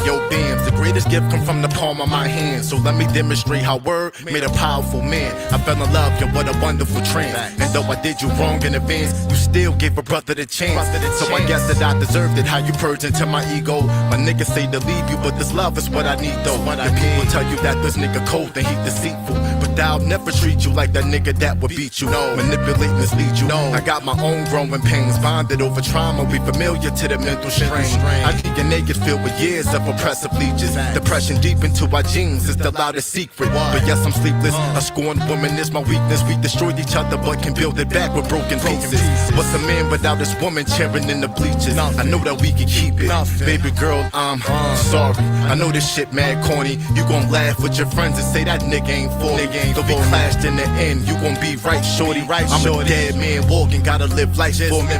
Speaker 14: Yo, Bams, the greatest gift come from the palm of my hand. So let me demonstrate how word made a powerful man. I fell in love, yo, what a wonderful trance. And though I did you wrong in advance, you still gave a brother the chance. So I guess that I deserved it, how you purged into my ego. My niggas say to leave you, but this love is what I need though. When people tell you that this nigga cold and he deceitful, but I'll never treat you like that nigga that would beat you. No, manipulate, mislead you. No, I got my own growing pains, bonded over trauma. We familiar to the mental strain. I think your naked filled with years of oppressive leeches. Depression deep into our genes is the loudest secret. But yes, I'm sleepless. A scorned woman is my weakness. We destroyed each other but can build it back with broken pieces. What's a man without his woman cheering in the bleachers? I know that we can keep it. Baby girl, I'm sorry. I know this shit mad corny. You gon' laugh with your friends and say that nigga ain't for me. Though we clashed in the end, you gon' be right, shorty. I'm a dead man walking, gotta live life for me.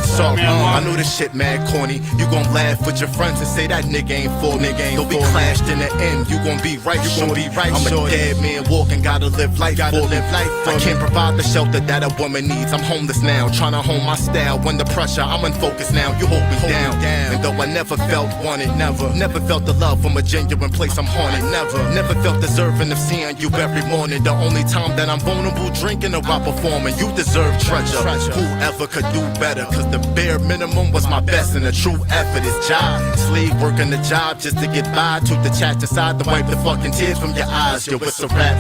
Speaker 14: Sorry, I know this shit mad corny. You gon' laugh with your friends and say that nigga ain't for me. Though we clashed in the end, you gon' be right, shorty. I'm a dead man walking, gotta live life for me. I can't provide the shelter that a woman needs. I'm homeless now, trying to hone my style. When the pressure, I'm unfocused now. You hold me down. And though I never felt wanted, never felt the love from a genuine place. I'm haunted, never felt deserving of seeing you every morning. The only time that I'm vulnerable, drinking or while performing. You deserve treasure. Whoever could do better? Cause the bare minimum was my best, and the true effort is job. Slave working the job just to get by. Took the chat aside to wipe the fucking tears from your eyes. Yo, it's a rap.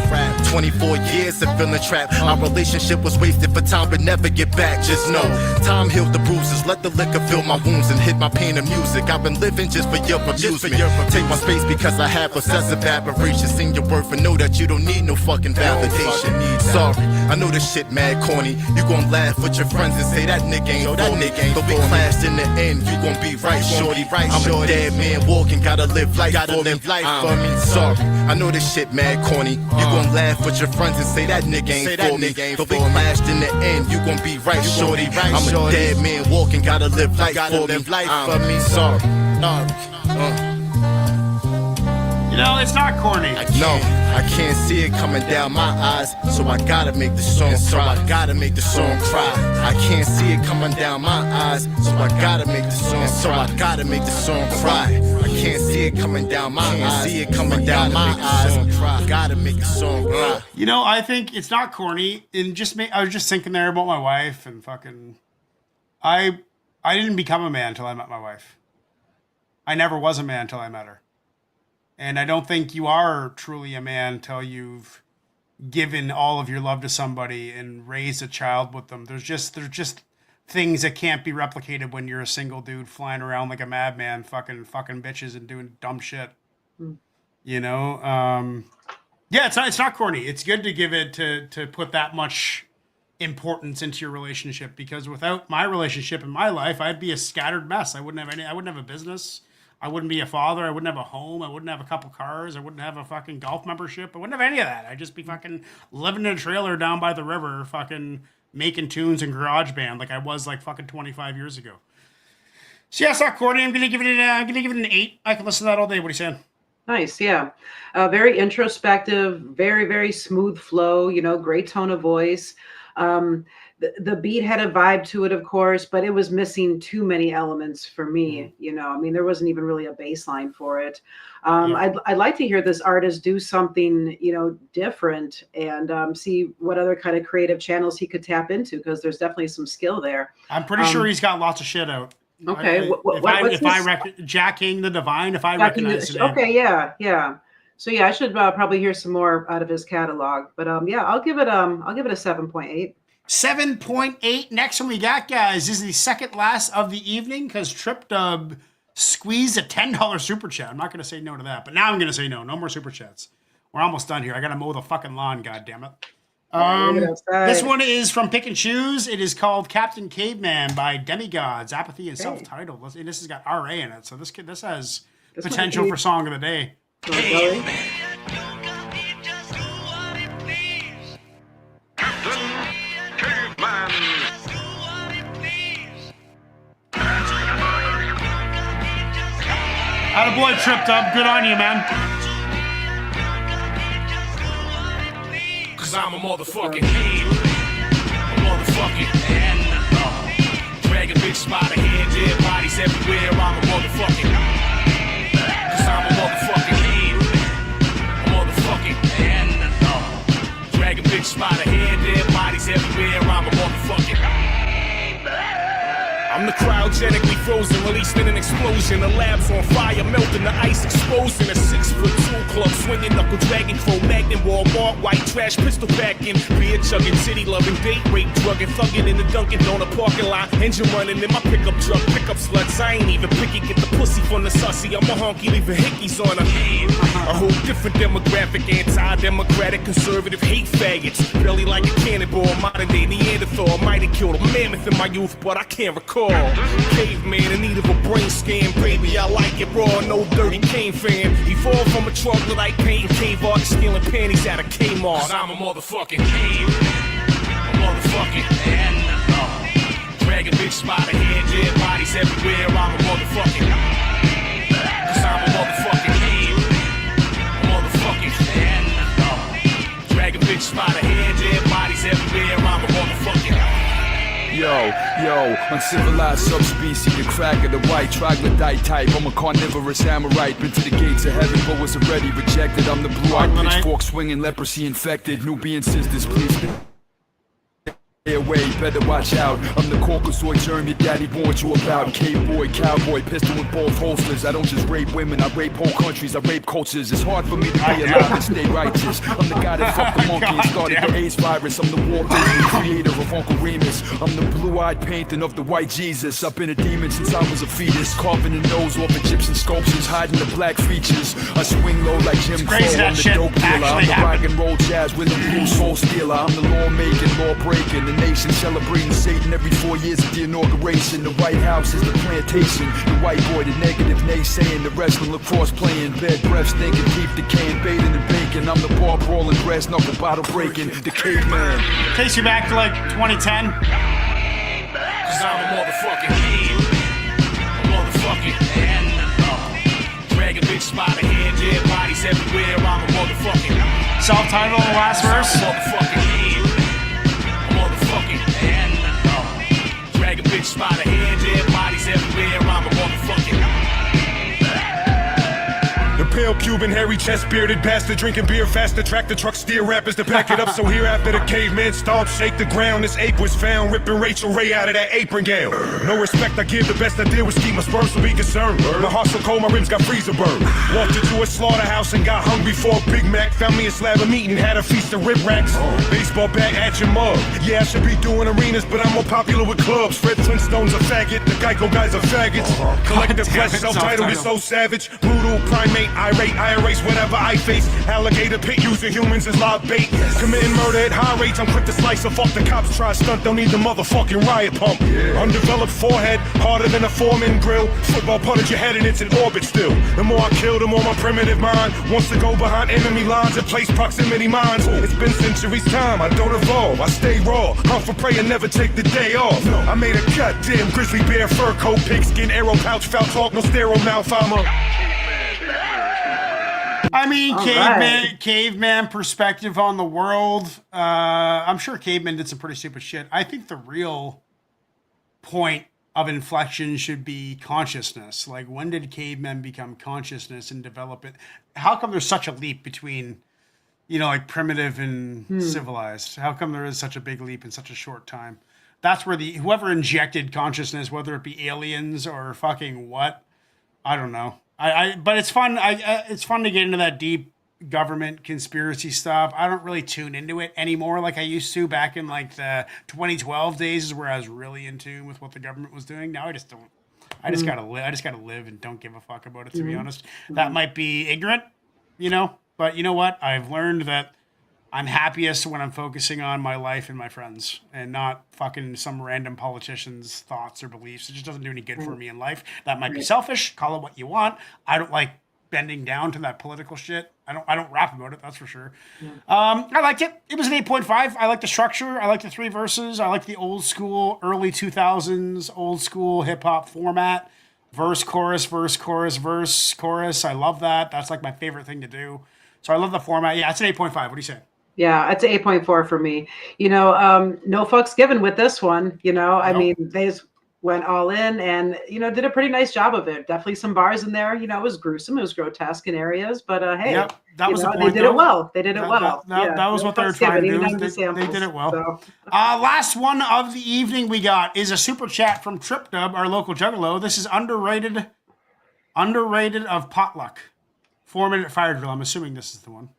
Speaker 14: 24 years of feeling trapped. Our relationship was wasted for time, but never get back. Just know, time healed the bruises. Let the liquor fill my wounds and hit my pain of music. I've been living just for your amusement. Take my space because I have obsessive aberration. Sing your worth and know that you don't need no fucking validation. Sorry, I know this shit mad corny. You gon' laugh with your friends and say that nigga ain't for me. But we clashed in the end, you gon' be right, shorty. I'm a dead man walking, gotta live life for me. Sorry, I know this shit mad corny. You gon' laugh with your friends and say that nigga ain't for me. But we clashed in the end, you gon' be right, shorty. I'm a dead man walking, gotta live life for me. Sorry.
Speaker 1: You know, it's not corny.
Speaker 14: I can't see it coming down my eyes, so I gotta make the song cry. I can't see it coming down my eyes, so I gotta make the song cry. I can't see it coming down my eyes. See it coming down my eyes. Gotta make a song cry.
Speaker 1: You know, I think it's not corny. And I was just thinking there about my wife and fucking. I didn't become a man until I met my wife. I never was a man until I met her. And I don't think you are truly a man until you've given all of your love to somebody and raised a child with them. There's just things that can't be replicated when you're a single dude flying around like a madman, fucking bitches and doing dumb shit. You know? Yeah, it's not corny. It's good to give it to put that much importance into your relationship, because without my relationship in my life, I'd be a scattered mess. I wouldn't have a business. I wouldn't be a father. I wouldn't have a home. I wouldn't have a couple cars. I wouldn't have a fucking golf membership. I wouldn't have any of that. I'd just be fucking living in a trailer down by the river, fucking making tunes in GarageBand like I was like fucking 25 years ago. So yeah, it's not corny. I'm gonna give it an 8. I can listen to that all day. What are you saying?
Speaker 2: Nice, yeah. Very introspective, very, very smooth flow, you know, great tone of voice. The beat had a vibe to it, of course, but it was missing too many elements for me. You know, I mean, there wasn't even really a bass line for it. I'd like to hear this artist do something, you know, different and see what other kind of creative channels he could tap into, because there's definitely some skill there.
Speaker 1: I'm pretty sure he's got lots of shit out.
Speaker 2: Okay.
Speaker 1: Jack King the Divine, if I recognize it.
Speaker 2: Okay, yeah. So yeah, I should probably hear some more out of his catalog. But yeah, I'll give it a 7.8.
Speaker 1: 7.8. Next one we got, guys, is the second last of the evening, because Trip Dub squeezed a $10 super chat. I'm not going to say no to that, but now I'm going to say no. No more super chats. We're almost done here. I got to mow the fucking lawn, goddammit. This one is from Pick and Choose. It is called Captain Caveman by Demigods, Apathy and Self-Titled. And this has got RA in it, so this has potential for Song of the Day. Attaboy, Tripped Up. Good on you, man.
Speaker 12: Cause I'm a motherfucking dragging bitches by the hand, dead bodies everywhere. I'm a motherfucking. Cause I'm a motherfucking. Dragging bitches by the hand, dead bodies everywhere. I'm a motherfucking. I'm the cryogenically frozen, released in an explosion. The lab's on fire, melting the ice, exposing a 6'2" club, swinging knuckle dragon, Cro-Magnon, Walmart, white trash, pistol packing, beer chugging, city loving, date rape, drugging, thugging in the Dunkin' Donut parking lot, engine running in my pickup truck, pickup sluts. I ain't even picky, get the pussy from the sussy. I'm a honky, leaving hickeys on her. A whole different demographic, anti-democratic, conservative, hate faggots. Belly like a cannonball, modern day Neanderthal. Might have killed a mammoth in my youth, but I can't recall. Caveman in need of a brain scan, baby. I like it raw, no dirty Kane fan. Evolved from a troglodyte painting cave artist, stealing panties out of Kmart. I'm a motherfucking cave, a motherfucking dragging bitches by the hand, dead bodies everywhere. I'm a motherfucking. Cause I'm a motherfucking cave, a motherfucking dragging bitches by the hand, dead bodies everywhere. I'm a motherfucking.
Speaker 15: Yo, uncivilized subspecies, the crack of the white troglodyte type. I'm a carnivorous Amorite, been to the gates of heaven but was already rejected. I'm the blue-eyed pitchfork swinging, leprosy infected. Nubian sisters, please stay away, better watch out. I'm the Caucasoid germ your daddy warned you about. K-boy, cowboy, pistol in both holsters. I don't just rape women, I rape whole countries, I rape cultures. It's hard for me to be alive and stay righteous. I'm the guy that fucked the monkey and started the AIDS virus. I'm the Walt Disney creator of Uncle Remus. I'm the blue-eyed painting of the white Jesus. I've been a demon since I was a fetus, carving the nose off Egyptian sculptures, hiding the black features. I swing low like Jim Crow, I'm the dope dealer. I'm the rock and roll jazz with the blue soul stealer. I'm the law-making, law-breaking, the nation celebrating Satan every 4 years at the inauguration. The White House is the plantation, the white boy, the negative naysaying, the wrestling, lacrosse playing, bed breath stinking, keep decaying, bathing and baking. I'm the bar brawling, brass knuckle bottle breaking, the caveman.
Speaker 1: Takes you back to like 2010.
Speaker 12: Cause I'm a motherfucking dragging bitches by the hand, dead bodies everywhere. I'm a motherfucking.
Speaker 1: Self-titled, the last verse.
Speaker 12: Dragging bitches by the hand, dead bodies everywhere. I'm a motherfucking.
Speaker 16: Cuban, hairy chest, bearded bastard, drinking beer faster, tractor truck, steer rappers to back it up. So here after the caveman stomp, shake the ground, this ape was found, ripping Rachel Ray out of that apron gown. No respect I give, the best I did was keep my spurs so be concerned. My heart's so cold, my rims got freezer burn. Walked into a slaughterhouse and got hungry for a Big Mac. Found me a slab of meat and had a feast of rib racks. Baseball bat at your mug. Yeah, I should be doing arenas, but I'm more popular with clubs. Fred Flintstone's a faggot, the Geico guys are faggots. Collective flesh, self-titled is so savage. Brutal, primate, irate, I erase whatever I face. Alligator pit using humans as live bait. Committing murder at high rates, I'm quick to slice. So fuck the cops, try stunt, don't need the motherfucking riot pump. Undeveloped forehead, harder than a foreman grill. Football punted your head and it's in orbit still. The more I kill, the more my primitive mind wants to go behind enemy lines and place proximity mines. It's been centuries time, I don't evolve, I stay raw. Hunt for prey and never take the day off. I made a goddamn grizzly bear fur coat, pigskin, arrow pouch, foul talk, no sterile mouth, I'm a...
Speaker 1: I mean, caveman perspective on the world. I'm sure cavemen did some pretty stupid shit. I think the real point of inflection should be consciousness. Like, when did cavemen become consciousness and develop it? How come there's such a leap between, you know, like primitive and civilized? How come there is such a big leap in such a short time? That's where whoever injected consciousness, whether it be aliens or fucking what, I don't know. But it's fun. It's fun to get into that deep government conspiracy stuff. I don't really tune into it anymore like I used to back in like the 2012 days, is where I was really in tune with what the government was doing. Now I just don't. I just gotta live. I just gotta live and don't give a fuck about it. To be honest, that might be ignorant, you know. But you know what? I've learned that I'm happiest when I'm focusing on my life and my friends and not fucking some random politician's thoughts or beliefs. It just doesn't do any good for me in life. That might be selfish. Call it what you want. I don't like bending down to that political shit. I don't rap about it, that's for sure. I liked it. It was an 8.5. I like the structure. I like the 3 verses. I like the old school, early 2000s, old school hip hop format. Verse, chorus, verse, chorus, verse, chorus. I love that. That's like my favorite thing to do. So I love the format. Yeah, it's an 8.5. What do you say?
Speaker 2: Yeah, it's an 8.4 for me. You know, no fucks given with this one. You know, I mean, they just went all in and, you know, did a pretty nice job of it. Definitely some bars in there. You know, it was gruesome. It was grotesque in areas. But, hey,
Speaker 1: that was the point,
Speaker 2: they did it well. They did it well.
Speaker 1: That was what they were trying to do. They did it well. So. Last one of the evening we got is a super chat from TripDub, our local juggalo. This is underrated of Potluck. 4-minute fire drill. I'm assuming this is the one.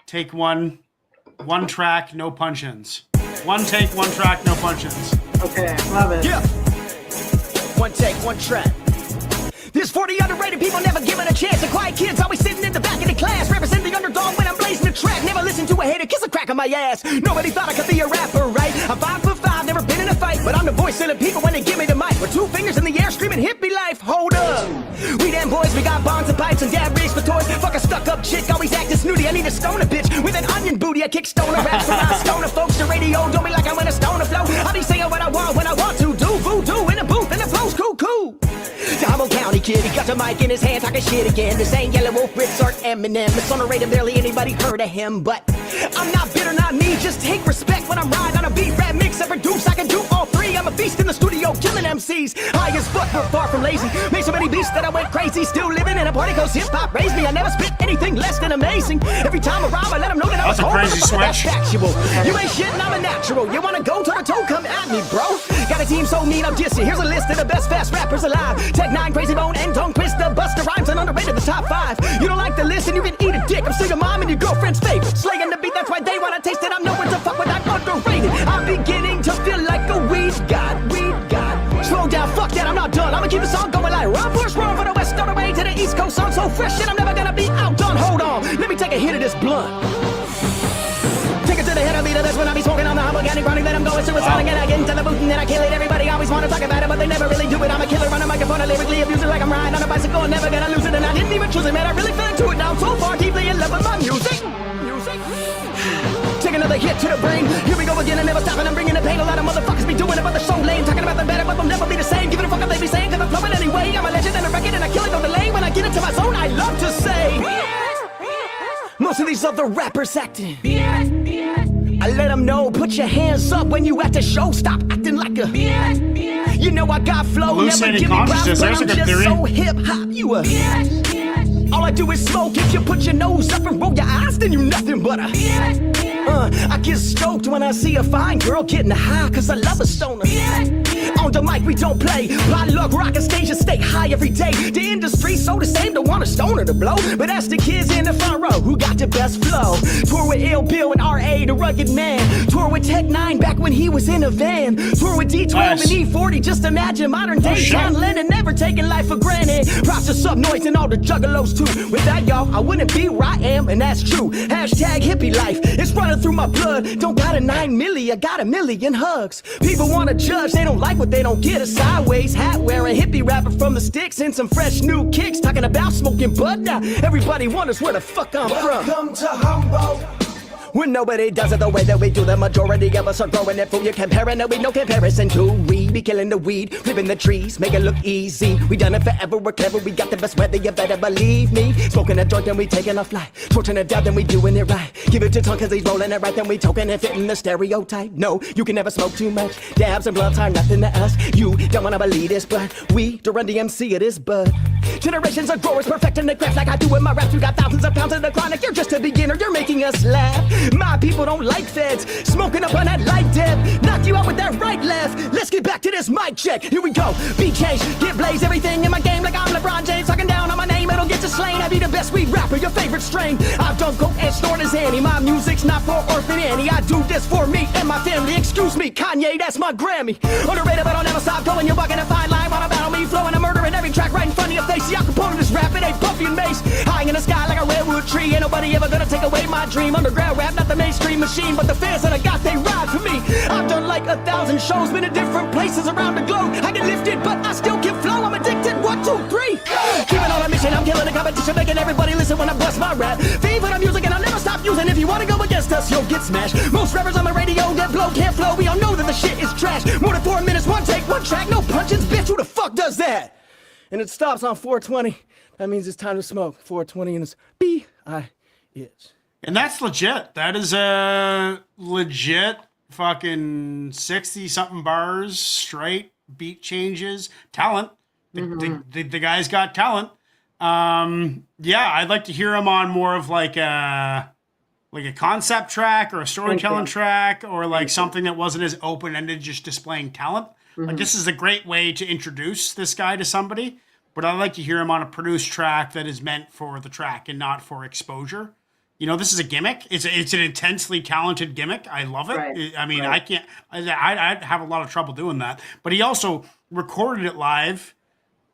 Speaker 1: Take one track, no punch-ins. One take, one track, no punch-ins.
Speaker 2: Okay, love it.
Speaker 17: Yeah. One take, one track. There's 40 underrated people never given a chance. The quiet kids always sitting in the back of the class. Represent the underdog when I'm blazing the track. Never listen to a hater kiss a crack on my ass. Nobody thought I could be a rapper, right? I'm 5'5", never been in a fight. But I'm the voice of the people when they give me the mic. With 2 fingers in the air screaming hippie life. Hold up. We them boys, we got bonds and pipes and dad rigs for toys. Fuck a stuck-up chick, always acting snooty. I need a stoner bitch with an onion booty. I kick stoner raps around stoner folks. The radio don't be like I want a stoner flow. I'll be saying what I want when I want to. Do voodoo in a booth and the flow's cool. Humboldt County kid, he got the mic in his hand, talking shit again. This ain't Yellow Wolf, Ritz, or Eminem. It's underrated, barely anybody heard of him. But I'm not bitter, not me, just take respect when I'm riding on a beat. Rap, mix, and produce, I can do all 3. I'm a beast in the studio, killing MCs. High as fuck, but far from lazy. Made so many beats that I went crazy. Still living in a party cause hip-hop raised me. I never spit anything less than amazing. Every time I rhyme, I let them know that I was home. That's factual. You ain't shitting, I'm a natural. You wanna go toe-to-toe, come at me, bro. Got a team so mean, I'm dissing. Here's a list of the best fast rappers alive. Tech 9, Crazy Bone, and Tongue Twister, Busta Rhymes, and underrated the top 5. You don't like the list and you can eat a dick. I'm still your mom and your girlfriend's favorite. Slaying the beat, that's why they wanna taste it. I'm nowhere to fuck with, I'm underrated. I'm beginning to feel like a weed god. Slow down, fuck that, I'm not done. I'ma keep the song going like run, push, run from the west all the way to the east coast. I'm so fresh and I'm never gonna be outdone. Hold on, let me take a hit of this blunt. Take it to the head, I'll be the best when I be smoking on the organic chronic. Then I'm going suicidal and I get into the booth and then I kill it. Everybody always wanna talk about it, but they never really do it. I'm a killer on a microphone, I lyrically abuse it like I'm riding on a bicycle. Never gonna lose it, and I didn't even choose it, man. I really fell into it now. I'm so far deeply in love with my music. Take another hit to the brain. Here we go again, and never stopping. I'm bringing the pain. A lot of motherfuckers be doing it, but they're so lame. Talking about them better, but they'll never be the same. Giving a fuck if they be saying, cause I'm flowing anyway. I'm a legend and a record, and I kill it on the lane. When I get into my zone, I love to say. Most of these other rappers acting. I let them know, put your hands up when you at the show. Stop acting like a. You know I got flow, never
Speaker 1: Hallucinating
Speaker 17: give me props,
Speaker 1: consciousness,
Speaker 17: but
Speaker 1: there's a
Speaker 17: I'm
Speaker 1: good
Speaker 17: just
Speaker 1: theory.
Speaker 17: so hip-hop. You a... All I do is smoke. If you put your nose up and roll your eyes, then you nothing but a... I get stoked when I see a fine girl getting high, cause I love a stoner. On the mic we don't play, potluck, rockin' stage and stay high every day. The industry's so the same, don't want a stoner to blow, but that's the kids in the front row who got the best flow. Tour with Ill Bill and R.A., the rugged man. Tour with Tech 9 back when he was in a van. Tour with D12
Speaker 1: Nice.
Speaker 17: and E40, just imagine modern day
Speaker 1: shit.
Speaker 17: John Lennon, never taking life for granted. Props to Sub Noise and all the juggalos too. Without y'all, I wouldn't be where I am, and that's true. Hashtag hippie life, it's running through my blood. Don't got a 9 milli, I got a million hugs. People wanna judge, they don't like what they don't get. A sideways hat wearing hippie rapper from the sticks and some fresh new kicks talking about smoking bud. Now everybody wonders where the fuck I'm from.
Speaker 10: Welcome to Humboldt.
Speaker 17: When nobody does it the way that we do, the majority of us are growing it food. You're comparing it with no comparison to. We be killing the weed, clipping the trees, make it look easy. We done it forever, we're clever, we got the best weather, you better believe me. Smoking a joint, then we taking a flight. Torching it down, then we doing it right. Give it to Tongue, cause he's rolling it right, then we token it, fitting the stereotype. No, you can never smoke too much. Dabs and blunts are nothing to us. You don't wanna believe this, but we, to run the MC of this bud. Generations of growers perfecting the craft like I do with my raps. We got thousands of pounds of the chronic. You're just a beginner, you're making us laugh. My people don't like feds, smoking up on that light deb. Knock you out with that right left. Let's get back to this mic check. Here we go. Beat change, get blaze, everything in my game like I'm LeBron James. Talking down on my name, it'll get you slain. I be the best weed rapper, your favorite strain. I don't go and snort as Annie. My music's not for Orphan Annie. I do this for me and my family. Excuse me, Kanye, that's my Grammy. Underrated, but I'll never stop going. You're walking a fine line, wanna battle me, flowing a murder in every track right in front of your face. See, Al Capone this rap, it ain't Puffy and Mace. High in the sky like a redwood tree. Ain't nobody ever gonna take away my dream. Underground rap, not the mainstream machine, but the fans that I got, they ride for me. I've done like 1,000 shows, been in different places around the globe. I get lifted, but I still can flow. I'm addicted. 1, 2, 3. Keeping on a mission, I'm killing the competition, making everybody listen when I bust my rap. Favorite music, and I'll never stop using. If you wanna go against us, you'll get smashed. Most rappers on the radio get blow, can't flow. We all know that the shit is trash. More than 4 minutes, one take, one track, no punches, bitch. Who the fuck does that? And it stops on 420. That means it's time to smoke. 420 and it's B-I-H.
Speaker 1: And that's legit. That is a legit fucking 60-something bars, straight beat changes, talent. The guy's got talent. Yeah, I'd like to hear him on more of like a concept track or a storytelling track, or like something that wasn't as open-ended, just displaying talent. Like, this is a great way to introduce this guy to somebody, but I'd like to hear him on a produced track that is meant for the track and not for exposure. You know, this is a gimmick. It's an intensely talented gimmick. I love it.
Speaker 2: Right.
Speaker 1: I mean, I'd have a lot of trouble doing that. But he also recorded it live,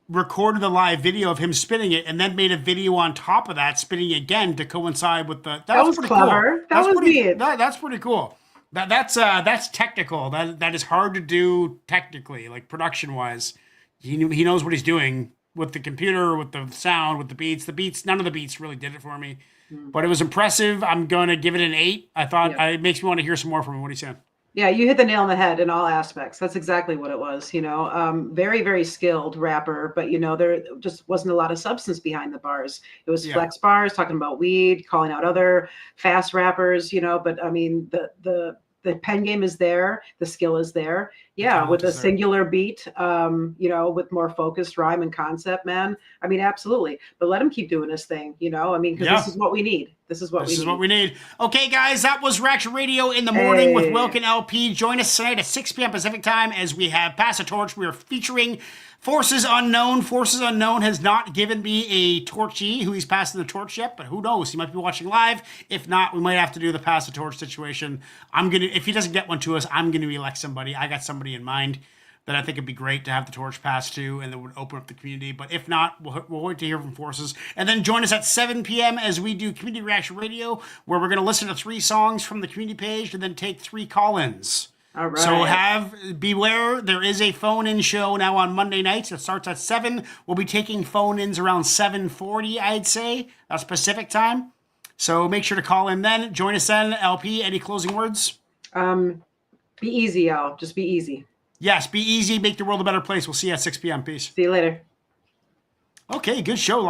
Speaker 1: recorded the live video of him spinning it, and then made a video on top of that, spinning it again to coincide with the.
Speaker 2: That was
Speaker 1: pretty
Speaker 2: clever.
Speaker 1: Cool.
Speaker 2: That was neat.
Speaker 1: That's pretty cool. That's technical. That is hard to do technically, like production wise. He knows what he's doing with the computer, with the sound, with the beats. The beats, none of the beats really did it for me. But it was impressive. I'm going to give it an 8. I thought it makes me want to hear some more from him. What are you saying?
Speaker 2: Yeah, you hit the nail on the head in all aspects. That's exactly what it was, you know. Very, very skilled rapper, but, you know, there just wasn't a lot of substance behind the bars. It was flex bars, talking about weed, calling out other fast rappers, you know. But, I mean, the pen game is there. The skill is there. Yeah, with a singular beat, you know, with more focused rhyme and concept, man. I mean, absolutely. But let him keep doing his thing, you know? I mean, because this is what we need. This is what we need.
Speaker 1: Okay, guys, that was Reaction Radio in the morning with Wilk and LP. Join us tonight at 6 p.m. Pacific time as we have Pass the Torch. We are featuring Forces Unknown. Forces Unknown has not given me a torchee who he's passing the torch yet, but who knows? He might be watching live. If not, we might have to do the Pass the Torch situation. If he doesn't get one to us, I'm going to elect somebody. I got somebody in mind that I think would be great to have the torch passed to, and that would open up the community. But if not, we'll wait to hear from Forces. And then join us at 7 p.m. as we do Community Reaction Radio, where we're going to listen to 3 songs from the community page and then take 3 call-ins.
Speaker 2: All right.
Speaker 1: So beware, there is a phone-in show now on Monday nights. It starts at 7. We'll be taking phone-ins around 7:40, I'd say. That's Pacific time. So make sure to call in then. Join us then. LP, any closing words?
Speaker 2: Be easy, y'all. Just be easy.
Speaker 1: Yes, be easy. Make the world a better place. We'll see you at 6 p.m. Peace.
Speaker 2: See you later.
Speaker 1: Okay, good show.